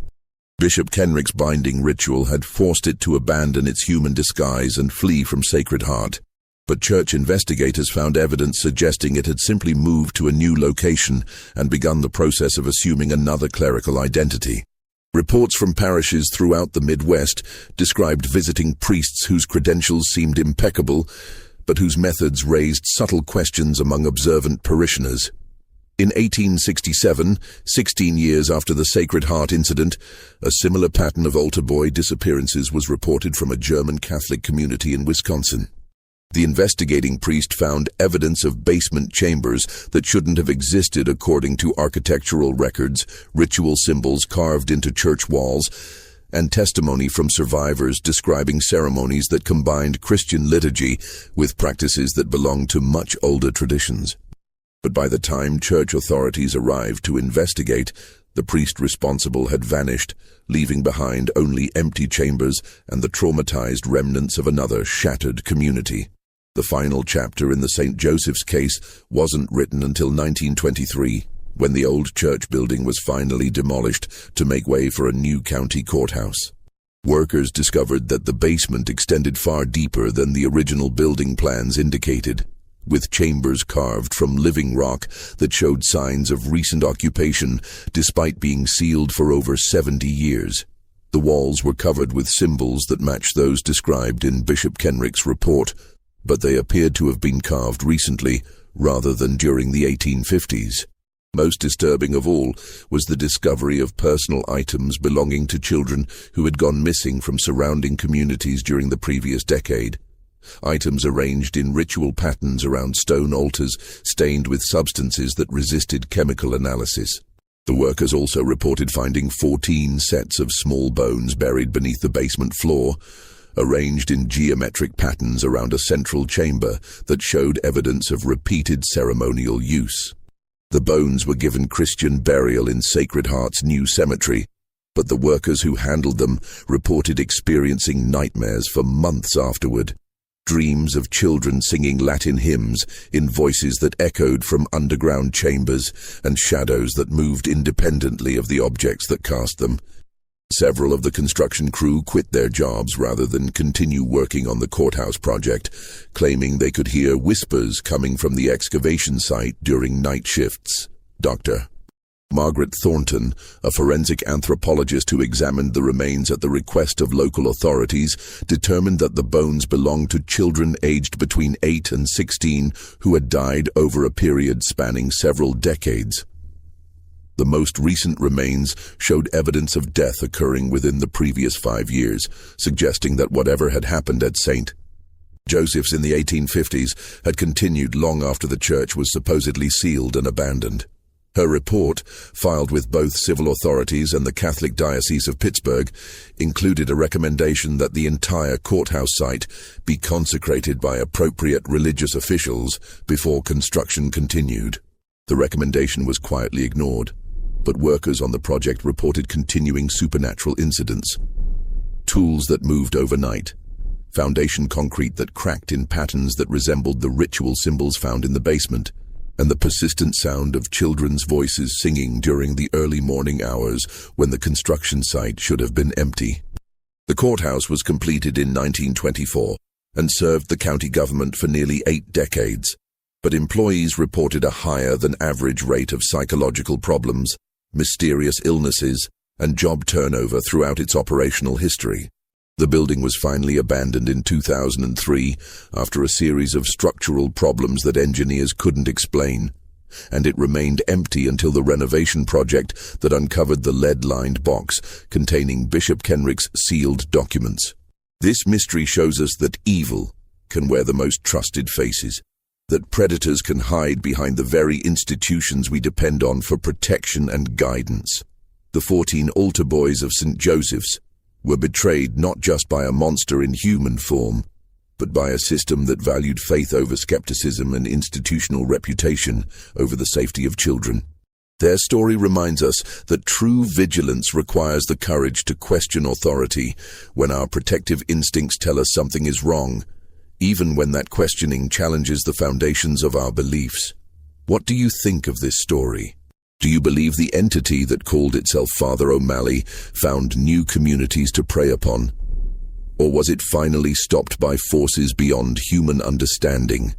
Bishop Kenrick's binding ritual had forced it to abandon its human disguise and flee from Sacred Heart, but church investigators found evidence suggesting it had simply moved to a new location and begun the process of assuming another clerical identity. Reports from parishes throughout the Midwest described visiting priests whose credentials seemed impeccable, but whose methods raised subtle questions among observant parishioners. In 1867, 16 years after the Sacred Heart incident, a similar pattern of altar boy disappearances was reported from a German Catholic community in Wisconsin. The investigating priest found evidence of basement chambers that shouldn't have existed according to architectural records, ritual symbols carved into church walls, and testimony from survivors describing ceremonies that combined Christian liturgy with practices that belonged to much older traditions. But by the time church authorities arrived to investigate, the priest responsible had vanished, leaving behind only empty chambers and the traumatized remnants of another shattered community. The final chapter in the St. Joseph's case wasn't written until 1923, when the old church building was finally demolished to make way for a new county courthouse. Workers discovered that the basement extended far deeper than the original building plans indicated, with chambers carved from living rock that showed signs of recent occupation despite being sealed for over 70 years. The walls were covered with symbols that matched those described in Bishop Kenrick's report, but they appeared to have been carved recently rather than during the 1850s. Most disturbing of all was the discovery of personal items belonging to children who had gone missing from surrounding communities during the previous decade. Items arranged in ritual patterns around stone altars stained with substances that resisted chemical analysis. The workers also reported finding 14 sets of small bones buried beneath the basement floor, arranged in geometric patterns around a central chamber that showed evidence of repeated ceremonial use. The bones were given Christian burial in Sacred Heart's new cemetery, but the workers who handled them reported experiencing nightmares for months afterward. Dreams of children singing Latin hymns in voices that echoed from underground chambers and shadows that moved independently of the objects that cast them. Several of the construction crew quit their jobs rather than continue working on the courthouse project, claiming they could hear whispers coming from the excavation site during night shifts. Dr. Margaret Thornton, a forensic anthropologist who examined the remains at the request of local authorities, determined that the bones belonged to children aged between 8 and 16 who had died over a period spanning several decades. The most recent remains showed evidence of death occurring within the previous 5 years, suggesting that whatever had happened at St. Joseph's in the 1850s had continued long after the church was supposedly sealed and abandoned. Her report, filed with both civil authorities and the Catholic Diocese of Pittsburgh, included a recommendation that the entire courthouse site be consecrated by appropriate religious officials before construction continued. The recommendation was quietly ignored, but workers on the project reported continuing supernatural incidents. Tools that moved overnight, foundation concrete that cracked in patterns that resembled the ritual symbols found in the basement, and the persistent sound of children's voices singing during the early morning hours when the construction site should have been empty. The courthouse was completed in 1924 and served the county government for nearly 8 decades, but employees reported a higher than average rate of psychological problems, mysterious illnesses, and job turnover throughout its operational history. The building was finally abandoned in 2003 after a series of structural problems that engineers couldn't explain, and it remained empty until the renovation project that uncovered the lead-lined box containing Bishop Kenrick's sealed documents. This mystery shows us that evil can wear the most trusted faces, that predators can hide behind the very institutions we depend on for protection and guidance. The 14 altar boys of St. Joseph's were betrayed not just by a monster in human form, but by a system that valued faith over skepticism and institutional reputation over the safety of children. Their story reminds us that true vigilance requires the courage to question authority when our protective instincts tell us something is wrong, even when that questioning challenges the foundations of our beliefs. What do you think of this story? Do you believe the entity that called itself Father O'Malley found new communities to prey upon? Or was it finally stopped by forces beyond human understanding?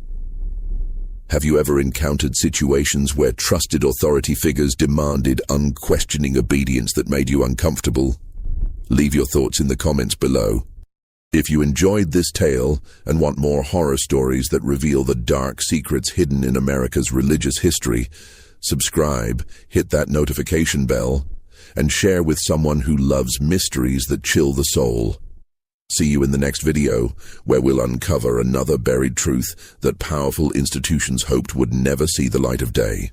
Have you ever encountered situations where trusted authority figures demanded unquestioning obedience that made you uncomfortable? Leave your thoughts in the comments below. If you enjoyed this tale and want more horror stories that reveal the dark secrets hidden in America's religious history, subscribe, hit that notification bell, and share with someone who loves mysteries that chill the soul. See you in the next video, where we'll uncover another buried truth that powerful institutions hoped would never see the light of day.